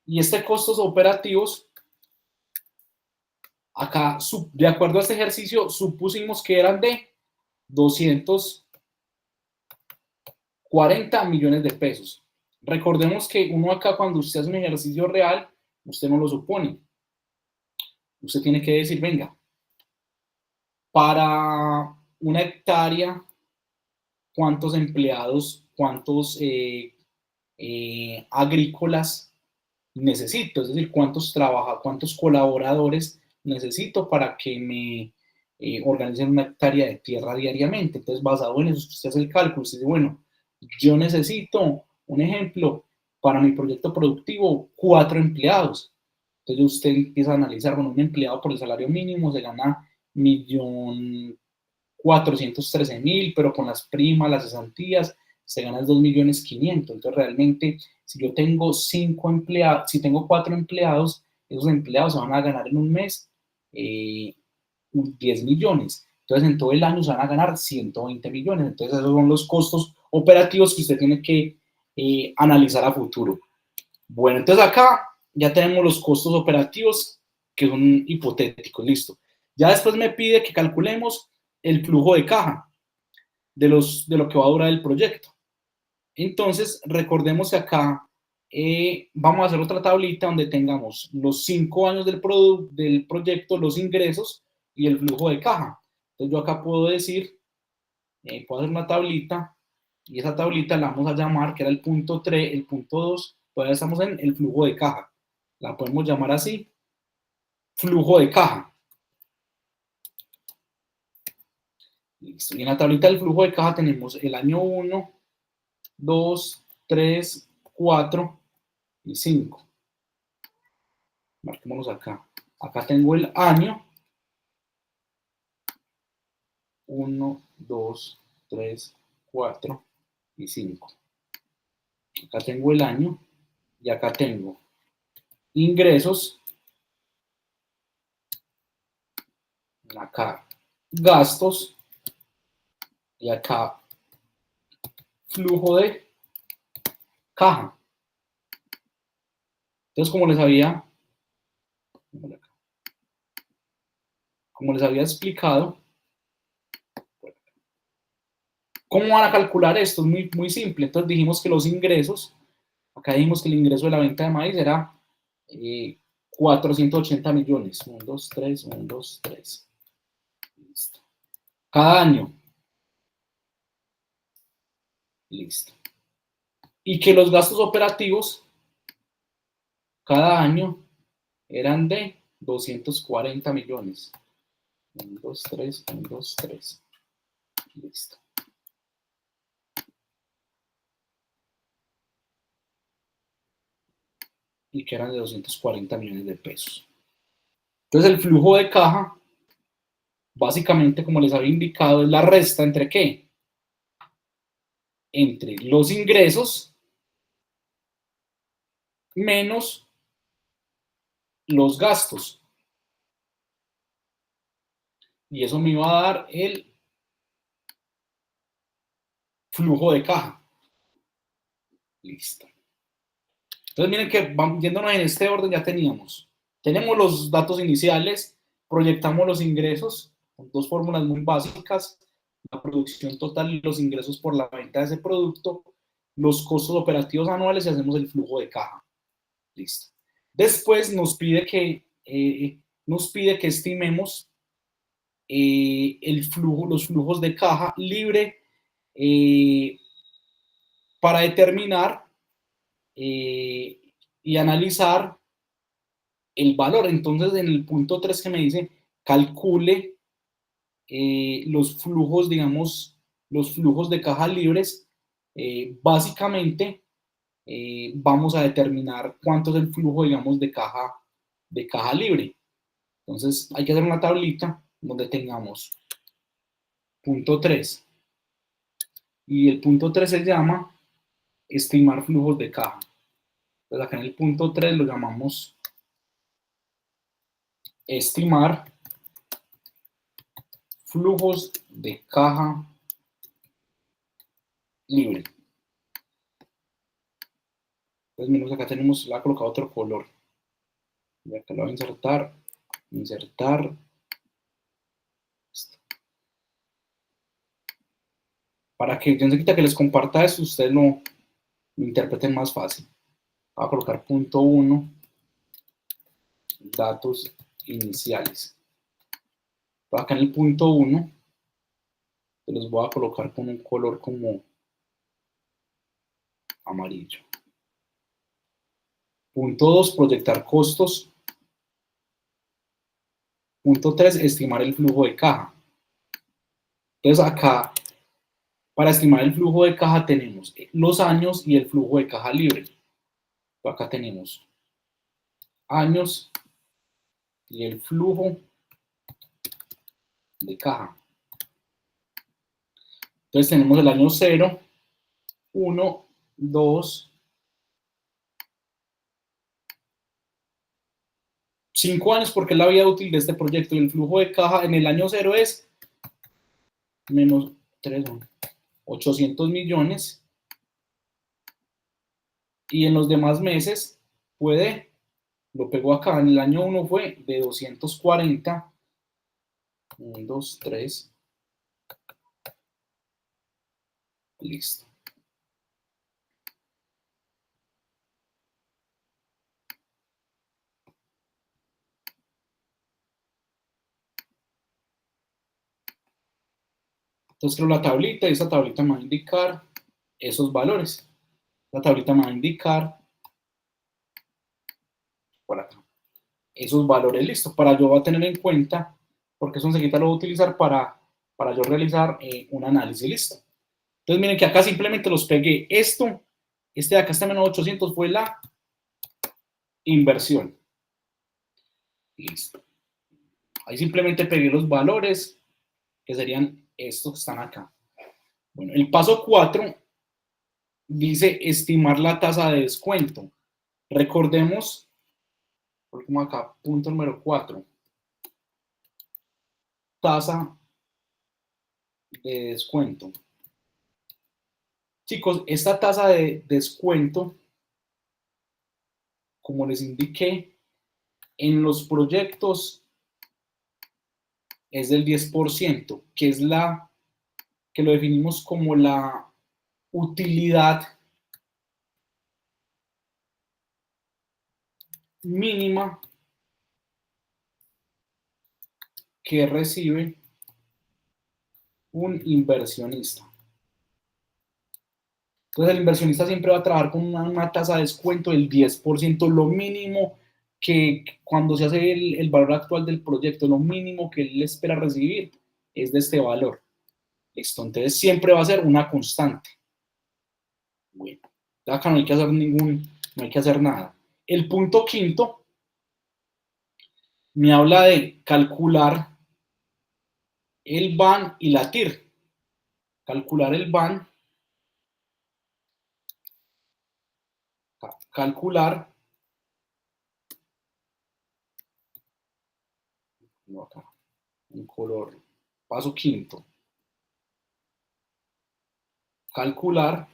A: Y este costos operativos, acá, de acuerdo a este ejercicio, supusimos que eran de 240 millones de pesos. Recordemos que uno acá, cuando usted hace un ejercicio real, usted no lo supone. Usted tiene que decir, venga, para una hectárea, ¿cuántos empleados, cuántos agrícolas necesito? Es decir, cuántos colaboradores necesito para que me organicen una hectárea de tierra diariamente. Entonces, basado en eso, usted hace el cálculo, usted dice, bueno, yo necesito, un ejemplo, para mi proyecto productivo, 4 empleados. Entonces usted empieza a analizar, bueno, un empleado por el salario mínimo se gana 1.413.000, pero con las primas, las cesantías, se gana 2.500.000. Entonces realmente, si yo tengo 5 empleados, si tengo 4 empleados, esos empleados se van a ganar en un mes 10 millones. Entonces en todo el año se van a ganar 120 millones. Entonces esos son los costos operativos que usted tiene que analizar a futuro. Bueno, entonces acá ya tenemos los costos operativos que son hipotéticos, listo. Ya después me pide que calculemos el flujo de caja de lo que va a durar el proyecto. Entonces, recordemos que acá vamos a hacer otra tablita donde tengamos los 5 años del proyecto, los ingresos y el flujo de caja. Entonces yo acá puedo decir, puedo hacer una tablita y esa tablita la vamos a llamar, que era el punto 3, el punto 2, todavía estamos en el flujo de caja. La podemos llamar así, flujo de caja. Listo. Y en la tablita del flujo de caja tenemos el año 1, 2, 3, 4 y 5. Marquémonos acá. Acá tengo el año 1, 2, 3, 4 y 5. Acá tengo el año y acá tengo ingresos, acá gastos y acá flujo de caja. Entonces, como les había explicado, ¿cómo van a calcular esto? Es muy, muy simple. Entonces dijimos que los ingresos, acá dijimos que el ingreso de la venta de maíz era 480 millones. 1, 2, 3, 1, 2, 3. Listo. Cada año. Listo. Y que los gastos operativos cada año eran de 240 millones. 1, 2, 3, 1, 2, 3. Listo. Y que eran de 240 millones de pesos. Entonces el flujo de caja, básicamente, como les había indicado, es la resta entre ¿qué? Entre los ingresos menos los gastos. Y eso me iba a dar el flujo de caja. Listo. Entonces miren que yéndonos en este orden ya tenemos los datos iniciales, proyectamos los ingresos con 2 fórmulas muy básicas, la producción total y los ingresos por la venta de ese producto, los costos operativos anuales y hacemos el flujo de caja. Listo. Después nos pide que estimemos los flujos de caja libre para determinar y analizar el valor. Entonces, en el punto 3 que me dice, calcule los flujos, digamos, los flujos de caja libres, básicamente vamos a determinar cuánto es el flujo, digamos, de caja libre. Entonces, hay que hacer una tablita donde tengamos punto 3. Y el punto 3 se llama estimar flujos de caja. Entonces, acá en el punto 3 lo llamamos estimar flujos de caja libre. Entonces, menos acá tenemos, le voy a colocar otro color. Y acá lo voy a insertar. Para que yo enseguida que les comparta esto, ustedes lo interpreten más fácil. Voy a colocar punto 1, datos iniciales. Acá en el punto 1, los voy a colocar con un color como amarillo. Punto 2, proyectar costos. Punto 3, estimar el flujo de caja. Entonces acá Para estimar el flujo de caja tenemos los años y el flujo de caja libre. Acá tenemos años y el flujo de caja. Entonces tenemos el año 0, 1, 2, 5 años porque es la vida útil de este proyecto y el flujo de caja en el año 0 es menos 3, 800 millones y en los demás meses puede, lo pegó acá, en el año 1 fue de 240, 1, 2, 3, listo. Entonces creo la tablita y esa tablita me va a indicar esos valores. La tablita me va a indicar por acá esos valores, listo, para yo va a tener en cuenta, porque eso enseguida lo voy a utilizar para yo realizar un análisis, listo. Entonces miren que acá simplemente los pegué. Este de acá, este menos 800 fue la inversión. Listo. Ahí simplemente pegué los valores, que serían estos que están acá. Bueno, el paso 4 dice estimar la tasa de descuento. Recordemos, como acá, punto número 4, tasa de descuento. Chicos, esta tasa de descuento, como les indiqué, en los proyectos es del 10%, que es que lo definimos como la utilidad mínima que recibe un inversionista. Entonces el inversionista siempre va a trabajar con una tasa de descuento del 10%, lo mínimo que cuando se hace el valor actual del proyecto, lo mínimo que él espera recibir es de este valor. Listo, entonces siempre va a ser una constante. Bueno, acá no hay que hacer no hay que hacer nada. El punto quinto me habla de calcular el BAN y la TIR. Calcular el BAN, calcular, no acá, en color, paso quinto, calcular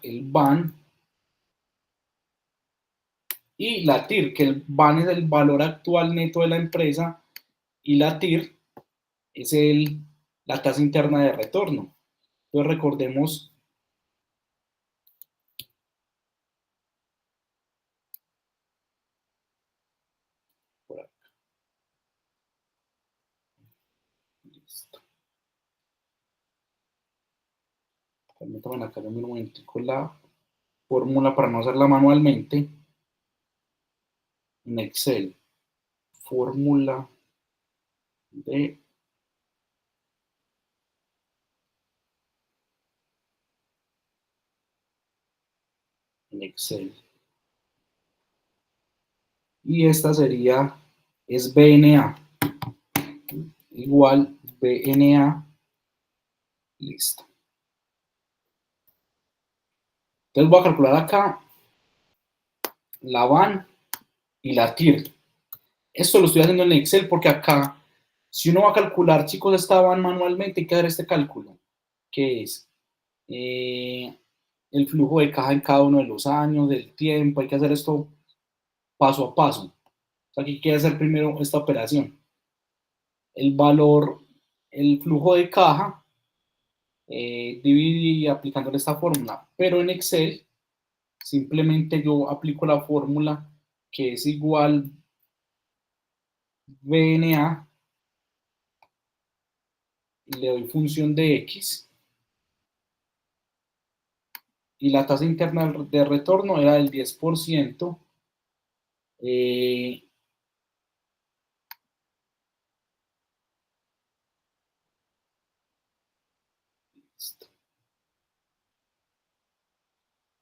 A: el BAN y la TIR, que el BAN es el valor actual neto de la empresa y la TIR es la tasa interna de retorno. Entonces recordemos por acá. Listo. Permítanme acá un momentico la fórmula para no hacerla manualmente. En Excel, fórmula de en Excel. Y esta es BNA, igual BNA, listo. Entonces voy a calcular acá la BAN y la TIR. Esto lo estoy haciendo en Excel porque acá, si uno va a calcular, chicos, esta BAN manualmente, hay que hacer este cálculo, que es el flujo de caja en cada uno de los años, del tiempo, hay que hacer esto paso a paso. O sea, aquí hay que hacer primero esta operación. El valor, el flujo de caja, dividí aplicándole esta fórmula, pero en Excel simplemente yo aplico la fórmula que es igual BNA, le doy función de X y la tasa interna de retorno era del 10%,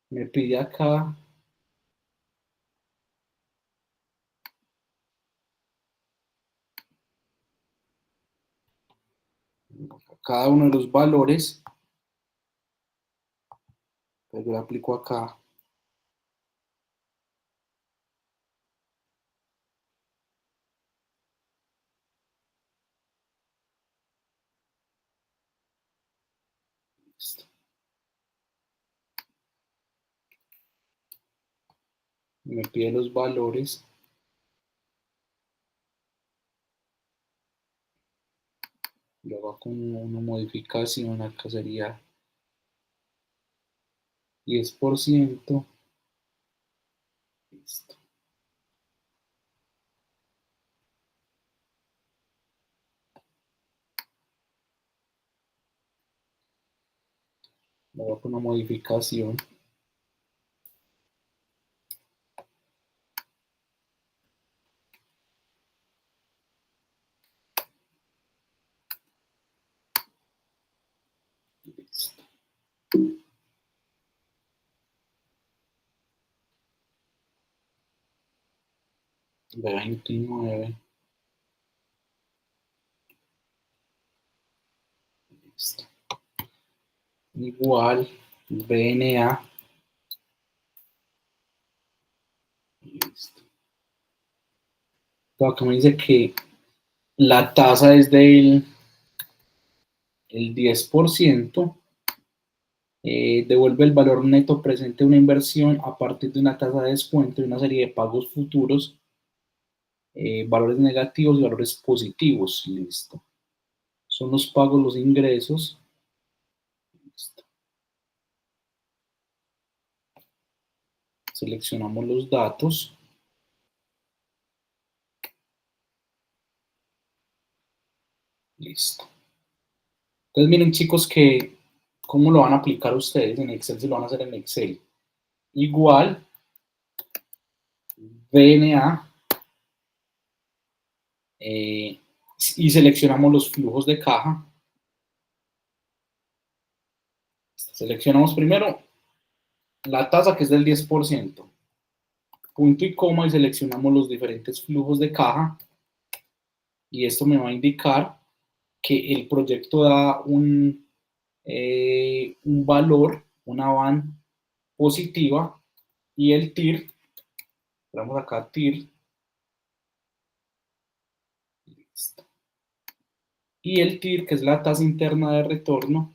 A: me pide acá cada uno de los valores, pues yo le aplico acá. Listo. Me pide los valores. Yo hago como una modificación, acá sería 10%. Listo. Le voy a poner una modificación. Listo. De 29. Listo. Igual BNA. Listo. Acá me dice que la tasa es del el 10%. Devuelve el valor neto presente de una inversión a partir de una tasa de descuento y una serie de pagos futuros, valores negativos y valores positivos. Listo. Son los pagos, los ingresos. Listo. Seleccionamos los datos. Listo. Entonces miren chicos que cómo lo van a aplicar ustedes en Excel, si lo van a hacer en Excel. Igual BNA y seleccionamos los flujos de caja. Seleccionamos primero la tasa que es del 10%. Punto y coma y seleccionamos los diferentes flujos de caja. Y esto me va a indicar que el proyecto da un valor, una van positiva, y el TIR, vamos acá TIR, listo. Y el TIR, que es la tasa interna de retorno,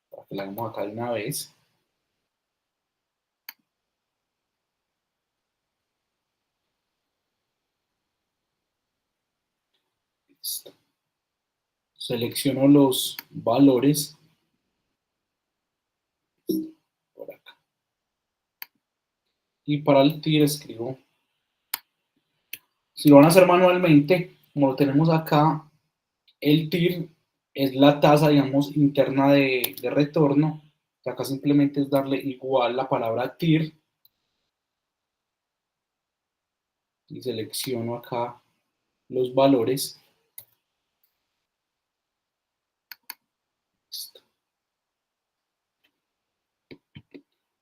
A: para que la hagamos acá de una vez. Listo. Selecciono los valores por acá. Y para el TIR escribo, si lo van a hacer manualmente, como lo tenemos acá, el TIR es la tasa, digamos, interna de retorno. Acá simplemente es darle igual la palabra TIR y selecciono acá los valores. Listo.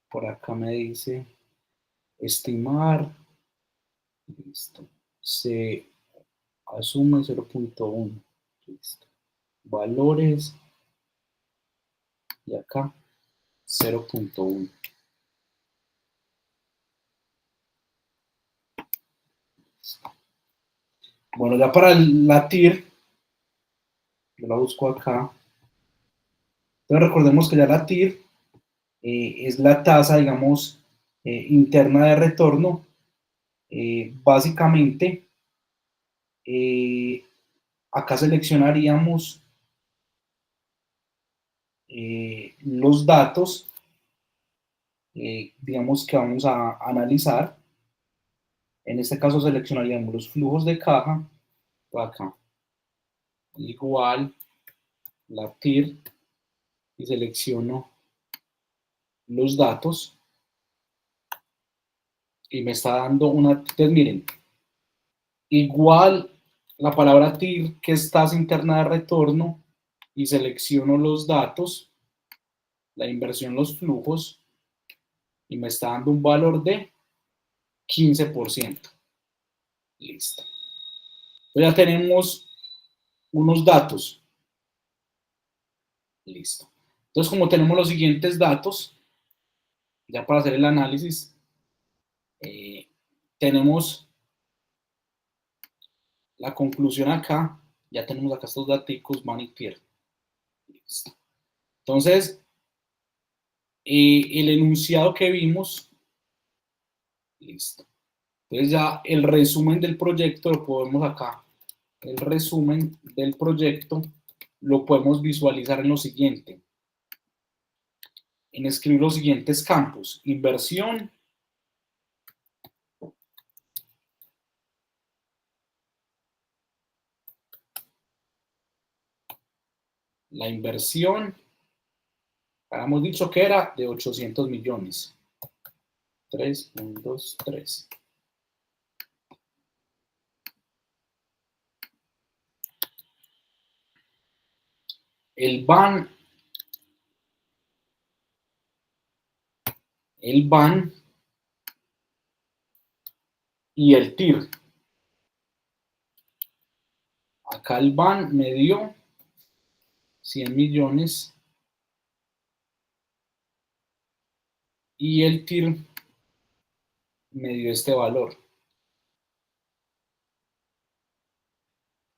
A: Por acá me dice estimar. Listo. Se asume 0.1. Listo. Valores. Y acá 0.1. Bueno, ya para la TIR, yo la busco acá. Entonces recordemos que ya la TIR es la tasa, digamos, interna de retorno. Básicamente, acá seleccionaríamos los datos, digamos, que vamos a analizar. En este caso seleccionaríamos los flujos de caja, acá, igual la TIR, y selecciono los datos, y me está dando una, entonces miren, igual la palabra TIR, que es tasa interna de retorno, y selecciono los datos, la inversión, los flujos, y me está dando un valor de 15%. Listo. Entonces ya tenemos unos datos. Listo. Entonces, como tenemos los siguientes datos, ya para hacer el análisis, tenemos la conclusión acá, ya tenemos acá estos datos, van y tier. Listo. Entonces, el enunciado que vimos, listo. Entonces ya el resumen del proyecto lo podemos acá. El resumen del proyecto lo podemos visualizar en lo siguiente. En escribir los siguientes campos. Inversión. La inversión, habíamos dicho que era de 800 millones. 3, 1, 2, 3. El BAN y el TIR. Acá el BAN me dio 100 millones y el TIR me dio este valor.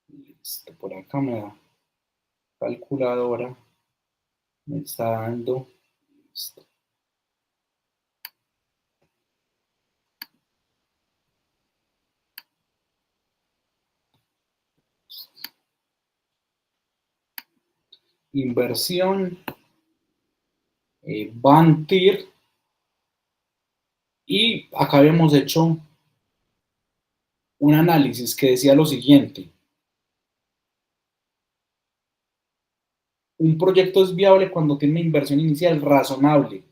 A: Listo, por acá me da calculadora, me está dando. Listo. Inversión, BAN, TIR, y acá habíamos hecho un análisis que decía lo siguiente. Un proyecto es viable cuando tiene una inversión inicial razonable,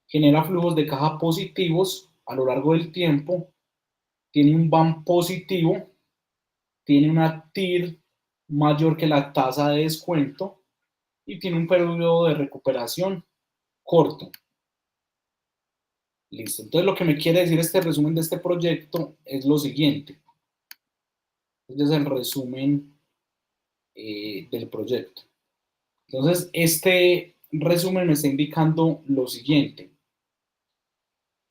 A: genera flujos de caja positivos a lo largo del tiempo, tiene un BAN positivo, tiene una TIR mayor que la tasa de descuento y tiene un periodo de recuperación corto. Listo. Entonces lo que me quiere decir este resumen de este proyecto es lo siguiente. Este es el resumen del proyecto. Entonces este resumen me está indicando lo siguiente.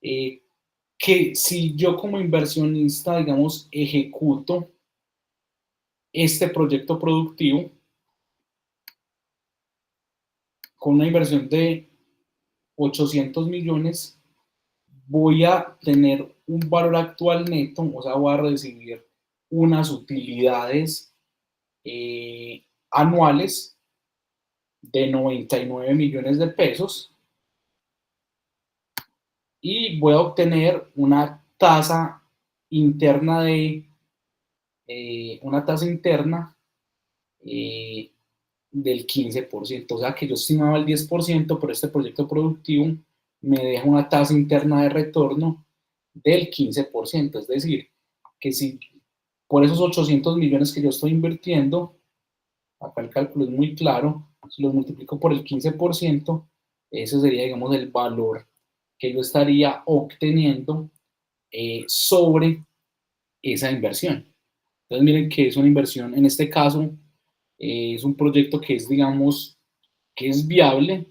A: Que si yo como inversionista, digamos, ejecuto este proyecto productivo con una inversión de 800 millones, voy a tener un valor actual neto, o sea, voy a recibir unas utilidades anuales de 99 millones de pesos y voy a obtener una tasa interna del 15%, o sea que yo estimaba el 10%, pero este proyecto productivo me deja una tasa interna de retorno del 15%, es decir, que si por esos 800 millones que yo estoy invirtiendo, acá el cálculo es muy claro, si los multiplico por el 15%, ese sería, digamos, el valor que yo estaría obteniendo sobre esa inversión. Entonces miren que es una inversión, en este caso, es un proyecto que es, digamos, que es viable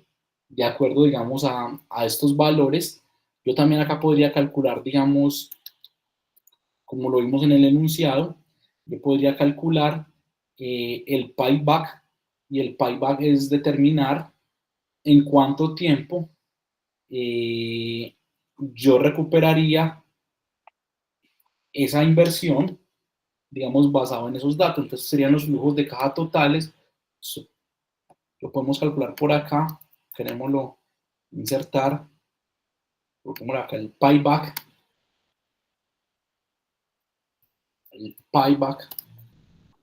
A: de acuerdo, digamos, a estos valores. Yo también acá podría calcular, digamos, como lo vimos en el enunciado, yo podría calcular el payback, y el payback es determinar en cuánto tiempo yo recuperaría esa inversión, digamos, basado en esos datos. Entonces serían los flujos de caja totales. Lo podemos calcular por acá, querémoslo insertar, ponemos acá el payback,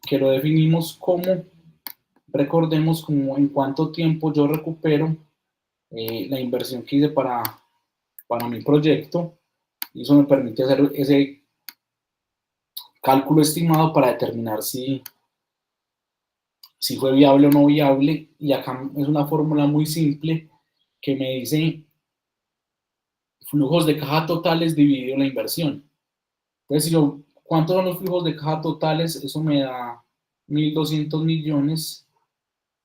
A: que lo definimos como, recordemos, como en cuánto tiempo yo recupero la inversión que hice para mi proyecto, y eso me permite hacer ese cálculo estimado para determinar si fue viable o no viable. Y acá es una fórmula muy simple que me dice flujos de caja totales dividido la inversión. Entonces, si yo, ¿cuántos son los flujos de caja totales? Eso me da 1.200 millones.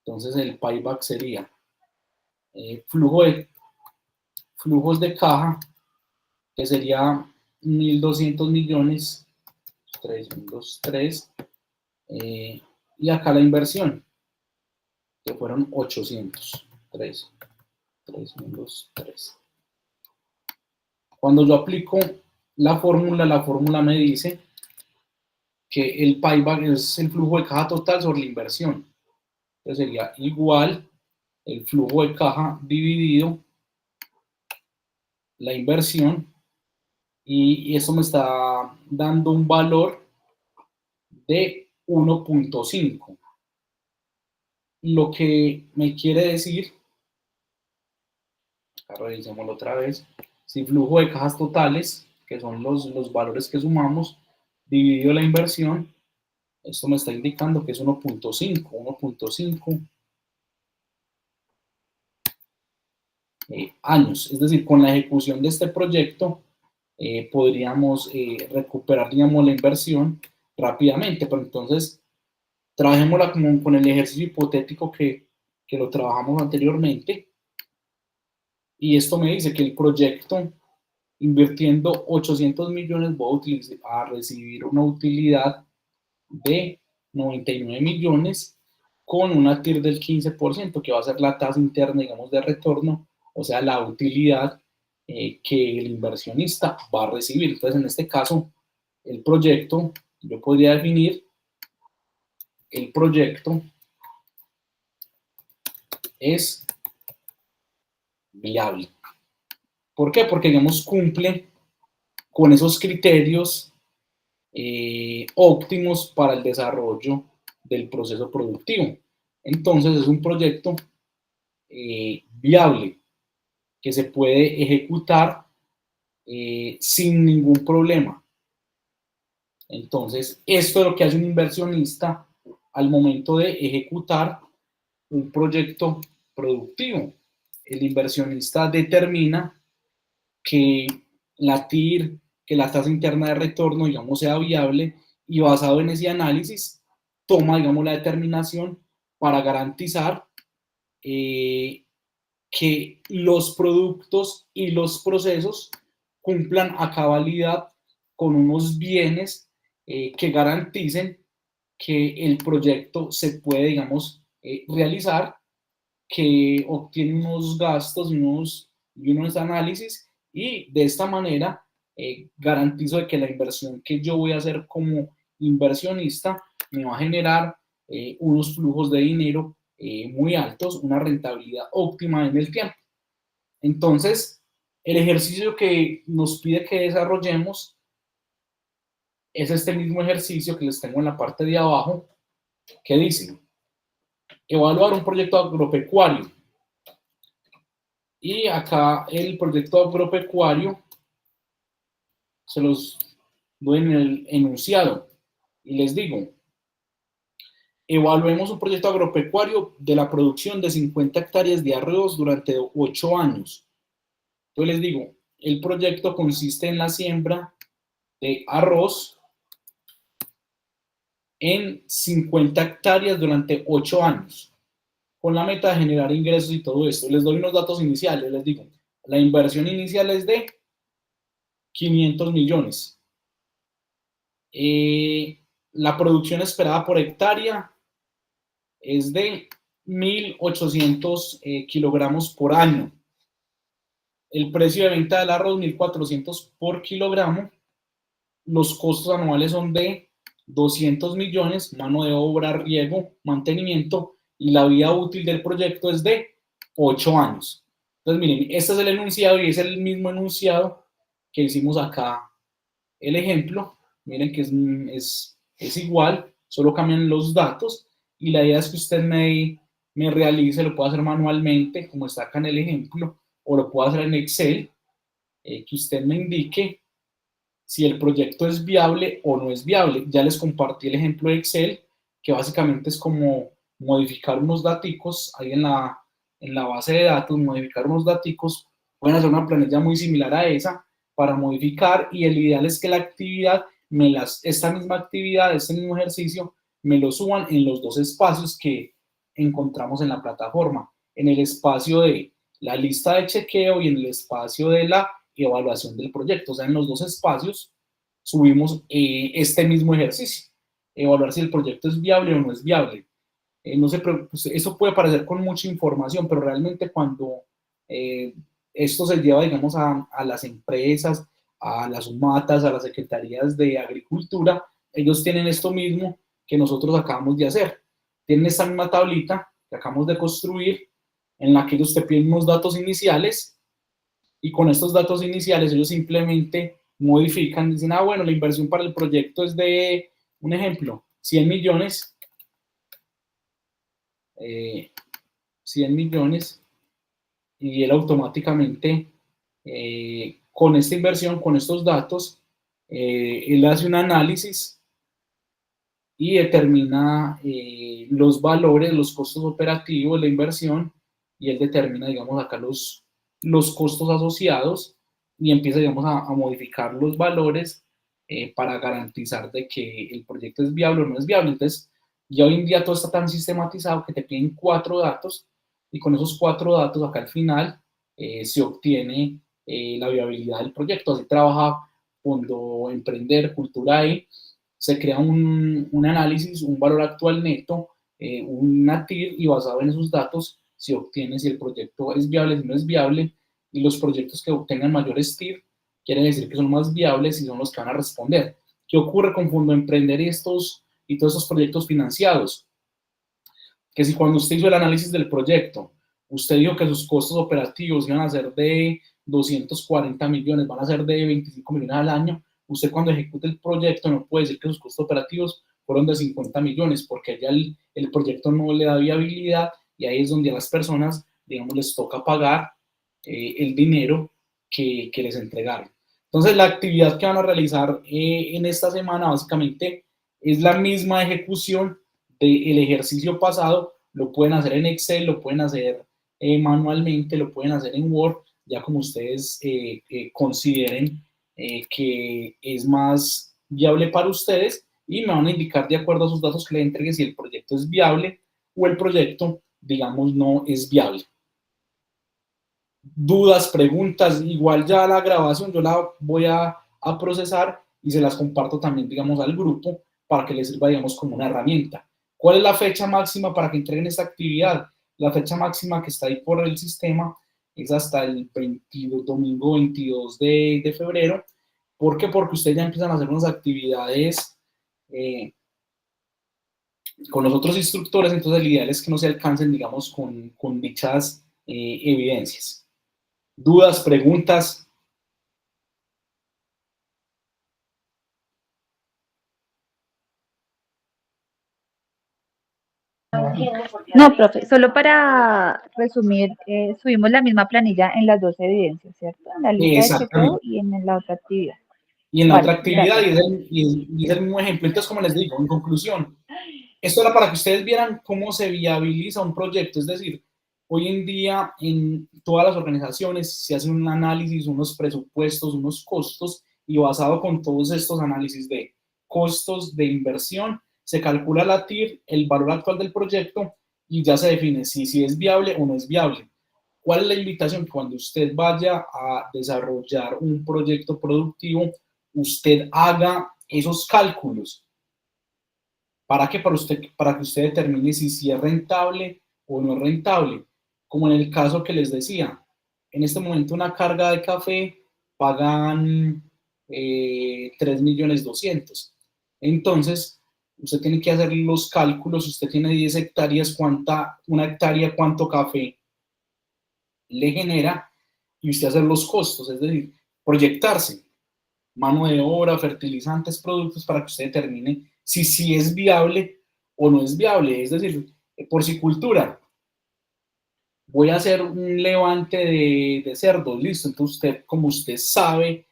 A: Entonces, el payback sería flujos de caja, que sería 1.200 millones, 3, 1, 2, 3, y acá la inversión, que fueron 800, 3, 3, 1, 2, 3. Cuando yo aplico la fórmula me dice que el payback es el flujo de caja total sobre la inversión. Entonces sería igual el flujo de caja dividido la inversión, y eso me está dando un valor de 1.5. Lo que me quiere decir, revisémoslo otra vez, si flujo de cajas totales, que son los valores que sumamos, dividido la inversión, esto me está indicando que es 1.5 años. Es decir, con la ejecución de este proyecto podríamos recuperar, digamos, la inversión rápidamente. Pero entonces, trabajémosla como con el ejercicio hipotético que lo trabajamos anteriormente. Y esto me dice que el proyecto, invirtiendo 800 millones, voy a recibir una utilidad de 99 millones con una TIR del 15%, que va a ser la tasa interna, digamos, de retorno, o sea, la utilidad que el inversionista va a recibir. Entonces, en este caso, el proyecto, yo podría definir el proyecto es viable. ¿Por qué? Porque, digamos, cumple con esos criterios óptimos para el desarrollo del proceso productivo. Entonces, es un proyecto viable, que se puede ejecutar sin ningún problema. Entonces, esto es lo que hace un inversionista al momento de ejecutar un proyecto productivo. El inversionista determina que la TIR, que la tasa interna de retorno, digamos, sea viable, y basado en ese análisis, toma, digamos, la determinación para garantizar que los productos y los procesos cumplan a cabalidad con unos bienes que garanticen que el proyecto se puede, digamos, realizar, que obtiene unos gastos y unos análisis, y de esta manera garantizo de que la inversión que yo voy a hacer como inversionista me va a generar unos flujos de dinero muy altos, una rentabilidad óptima en el tiempo. Entonces, el ejercicio que nos pide que desarrollemos es este mismo ejercicio que les tengo en la parte de abajo, que dice: evaluar un proyecto agropecuario. Y acá el proyecto agropecuario se los doy en el enunciado y les digo: evaluemos un proyecto agropecuario de la producción de 50 hectáreas de arroz durante 8 años. Entonces les digo, el proyecto consiste en la siembra de arroz en 50 hectáreas durante 8 años, con la meta de generar ingresos y todo esto. Les doy unos datos iniciales, les digo, la inversión inicial es de 500 millones. La producción esperada por hectárea es de 1.800 kilogramos por año. El precio de venta del arroz, 1.400 por kilogramo. Los costos anuales son de 200 millones, mano de obra, riego, mantenimiento, y la vida útil del proyecto es de 8 años. Entonces, miren, este es el enunciado y es el mismo enunciado que hicimos acá. El ejemplo, miren que es igual, solo cambian los datos, y la idea es que usted me realice, lo puede hacer manualmente, como está acá en el ejemplo, o lo puede hacer en Excel, que usted me indique si el proyecto es viable o no es viable. Ya les compartí el ejemplo de Excel, que básicamente es como modificar unos daticos ahí en la en la base de datos, modificar unos daticos, pueden hacer una planilla muy similar a esa para modificar, y el ideal es que la actividad, esta misma actividad, este mismo ejercicio, me lo suban en los dos espacios que encontramos en la plataforma, en el espacio de la lista de chequeo y en el espacio de la evaluación del proyecto. O sea, en los dos espacios subimos este mismo ejercicio, evaluar si el proyecto es viable o no es viable. No sé, pues, eso puede parecer con mucha información, pero realmente cuando esto se lleva, digamos, a las empresas, a las UMATAS, a las secretarías de Agricultura, ellos tienen esto mismo que nosotros acabamos de hacer. Tienen esta misma tablita que acabamos de construir, en la que ellos te piden unos datos iniciales, y con estos datos iniciales ellos simplemente modifican, dicen, ah, bueno, la inversión para el proyecto es de, un ejemplo, 100 millones, 100 millones, y él automáticamente, con esta inversión, con estos datos, él hace un análisis y determina los valores, los costos operativos, la inversión, y él determina, digamos, acá los costos asociados, y empieza, digamos, a modificar los valores para garantizar de que el proyecto es viable o no es viable. Entonces, ya hoy en día todo está tan sistematizado que te piden 4 datos, y con esos 4 datos acá al final se obtiene la viabilidad del proyecto. Así trabaja Fondo Emprender, Cultura E. Se crea un análisis, un valor actual neto, una TIR, y basado en esos datos se obtiene si el proyecto es viable, si no es viable, y los proyectos que obtengan mayores TIR quiere decir que son más viables y son los que van a responder. ¿Qué ocurre con Fondo Emprender y todos estos proyectos financiados? Que si cuando usted hizo el análisis del proyecto, usted dijo que sus costos operativos iban a ser de 240 millones, van a ser de 25 millones al año, usted cuando ejecute el proyecto no puede decir que sus costos operativos fueron de 50 millones, porque ya el proyecto no le da viabilidad, y ahí es donde a las personas, digamos, les toca pagar el dinero que les entregaron. Entonces, la actividad que van a realizar en esta semana básicamente es la misma ejecución del ejercicio pasado. Lo pueden hacer en Excel, lo pueden hacer manualmente, lo pueden hacer en Word, ya como ustedes consideren que es más viable para ustedes, y me van a indicar de acuerdo a sus datos que le entregue si el proyecto es viable o el proyecto, digamos, no es viable. Dudas, preguntas, igual ya la grabación yo la voy a procesar y se las comparto también, digamos, al grupo para que les sirva, digamos, como una herramienta. ¿Cuál es la fecha máxima para que entreguen esta actividad? La fecha máxima que está ahí por el sistema es hasta el domingo 22 de febrero. ¿Por qué? Porque ustedes ya empiezan a hacer unas actividades con los otros instructores, entonces el ideal es que no se alcancen, digamos, con dichas evidencias. ¿Dudas, preguntas?
C: No, profe, solo para resumir, subimos la misma planilla en las dos evidencias, ¿cierto? En la lista de chequeo
A: Exactamente.
C: y en la otra actividad.
A: Y en la otra
C: Vale,
A: actividad,
C: gracias.
A: y es el mismo ejemplo. Entonces, como les digo, en conclusión, esto era para que ustedes vieran cómo se viabiliza un proyecto. Es decir, hoy en día en todas las organizaciones se hace un análisis, unos presupuestos, unos costos, y basado con todos estos análisis de costos de inversión, se calcula la TIR, el valor actual del proyecto, y ya se define si es viable o no es viable. ¿Cuál es la invitación? Cuando usted vaya a desarrollar un proyecto productivo, usted haga esos cálculos. ¿Para qué? Para que usted determine si es rentable o no es rentable. Como en el caso que les decía, en este momento una carga de café pagan 3.200.000. Entonces, usted tiene que hacer los cálculos. Usted tiene 10 hectáreas, una hectárea, cuánto café le genera, y usted hacer los costos, es decir, proyectarse mano de obra, fertilizantes, productos, para que usted determine si es viable o no es viable. Es decir, porcicultura, voy a hacer un levante de cerdos, listo. Entonces usted, como usted sabe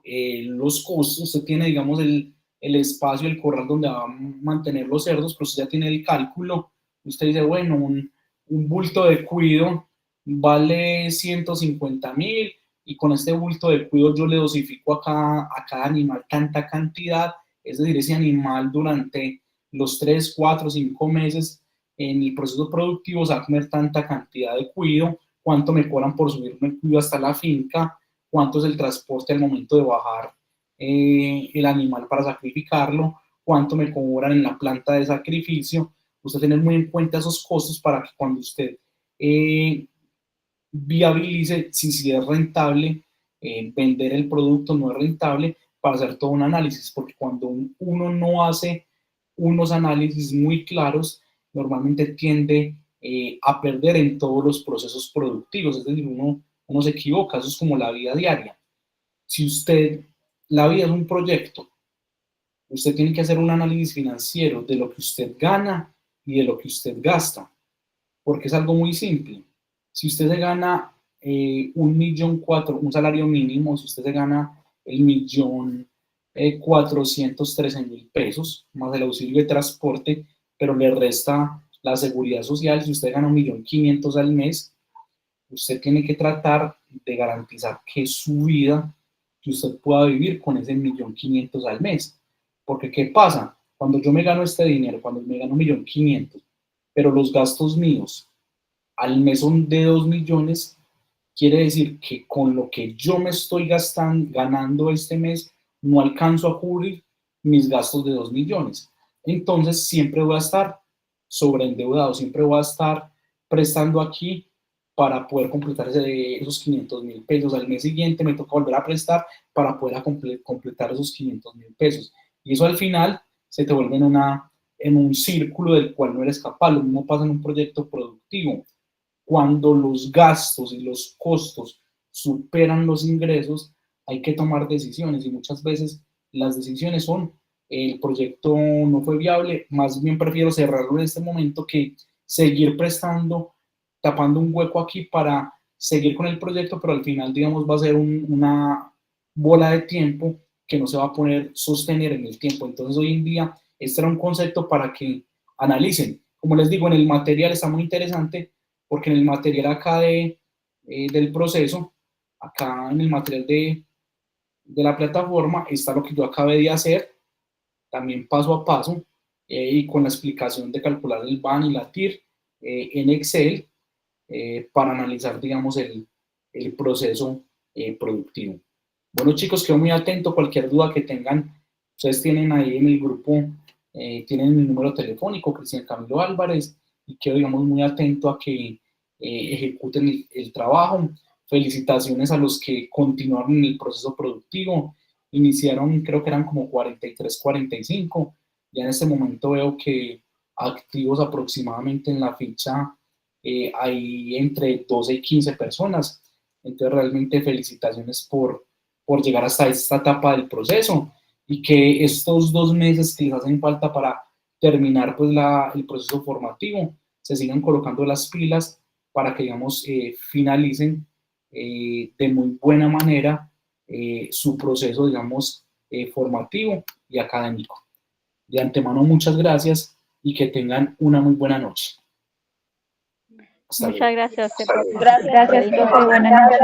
A: los costos, usted tiene, digamos, el espacio, el corral donde va a mantener los cerdos, pero usted ya tiene el cálculo. Usted dice, bueno, un bulto de cuido vale 150.000 y con este bulto de cuido yo le dosifico a cada animal tanta cantidad, es decir, ese animal durante los 3, 4, 5 meses en el proceso productivo se va a comer tanta cantidad de cuido, cuánto me cobran por subirme el cuido hasta la finca, cuánto es el transporte al momento de bajar el animal para sacrificarlo, cuánto me cobran en la planta de sacrificio. Usted tener muy en cuenta esos costos para que cuando usted viabilice si es rentable vender el producto, no es rentable, para hacer todo un análisis, porque cuando uno no hace unos análisis muy claros, normalmente tiende a perder en todos los procesos productivos, es decir, uno se equivoca, eso es como la vida diaria. Si la vida es un proyecto, usted tiene que hacer un análisis financiero de lo que usted gana y de lo que usted gasta, porque es algo muy simple. Si usted se gana 1.400.000, un salario mínimo, si usted se gana el 1.413.000 pesos, más el auxilio de transporte, pero le resta la seguridad social, si usted gana 1.500.000 al mes, usted tiene que tratar de garantizar que su vida, que usted pueda vivir con ese 1.500.000 al mes. Porque, ¿qué pasa? Cuando yo me gano este dinero, cuando me gano 1.500.000, pero los gastos míos al mes son de 2 millones, quiere decir que con lo que yo me estoy ganando este mes, no alcanzo a cubrir mis gastos de 2 millones. Entonces, siempre voy a estar sobreendeudado, siempre voy a estar prestando aquí para poder completar esos 500.000 pesos. Al mes siguiente me toca volver a prestar para poder completar esos 500.000 pesos. Y eso al final se te vuelve en un círculo del cual no eres capaz. Lo mismo pasa en un proyecto productivo. Cuando los gastos y los costos superan los ingresos, hay que tomar decisiones y muchas veces las decisiones son el proyecto no fue viable, más bien prefiero cerrarlo en este momento que seguir prestando, tapando un hueco aquí para seguir con el proyecto, pero al final, digamos, va a ser una bola de tiempo que no se va a poder sostener en el tiempo. Entonces, hoy en día, este era un concepto para que analicen. Como les digo, en el material está muy interesante, porque en el material acá del proceso, acá en el material de la plataforma, está lo que yo acabé de hacer, también paso a paso, y con la explicación de calcular el BAN y la TIR en Excel, para analizar, digamos, el proceso productivo. Bueno, chicos, quedo muy atento. Cualquier duda que tengan, ustedes tienen ahí en el grupo, tienen mi número telefónico, Cristian Camilo Álvarez, y quedo, digamos, muy atento a que ejecuten el trabajo. Felicitaciones a los que continuaron en el proceso productivo. Iniciaron, creo que eran como 43, 45. Ya en este momento veo que activos aproximadamente en la ficha hay entre 12 y 15 personas. Entonces, realmente felicitaciones por llegar hasta esta etapa del proceso y que estos 2 meses que les hacen falta para terminar pues el proceso formativo se sigan colocando las pilas para que, digamos, finalicen de muy buena manera su proceso, digamos, formativo y académico. De antemano, muchas gracias y que tengan una muy buena noche.
D: Muchas gracias a usted, profe.
C: Gracias, profe. Buenas noches.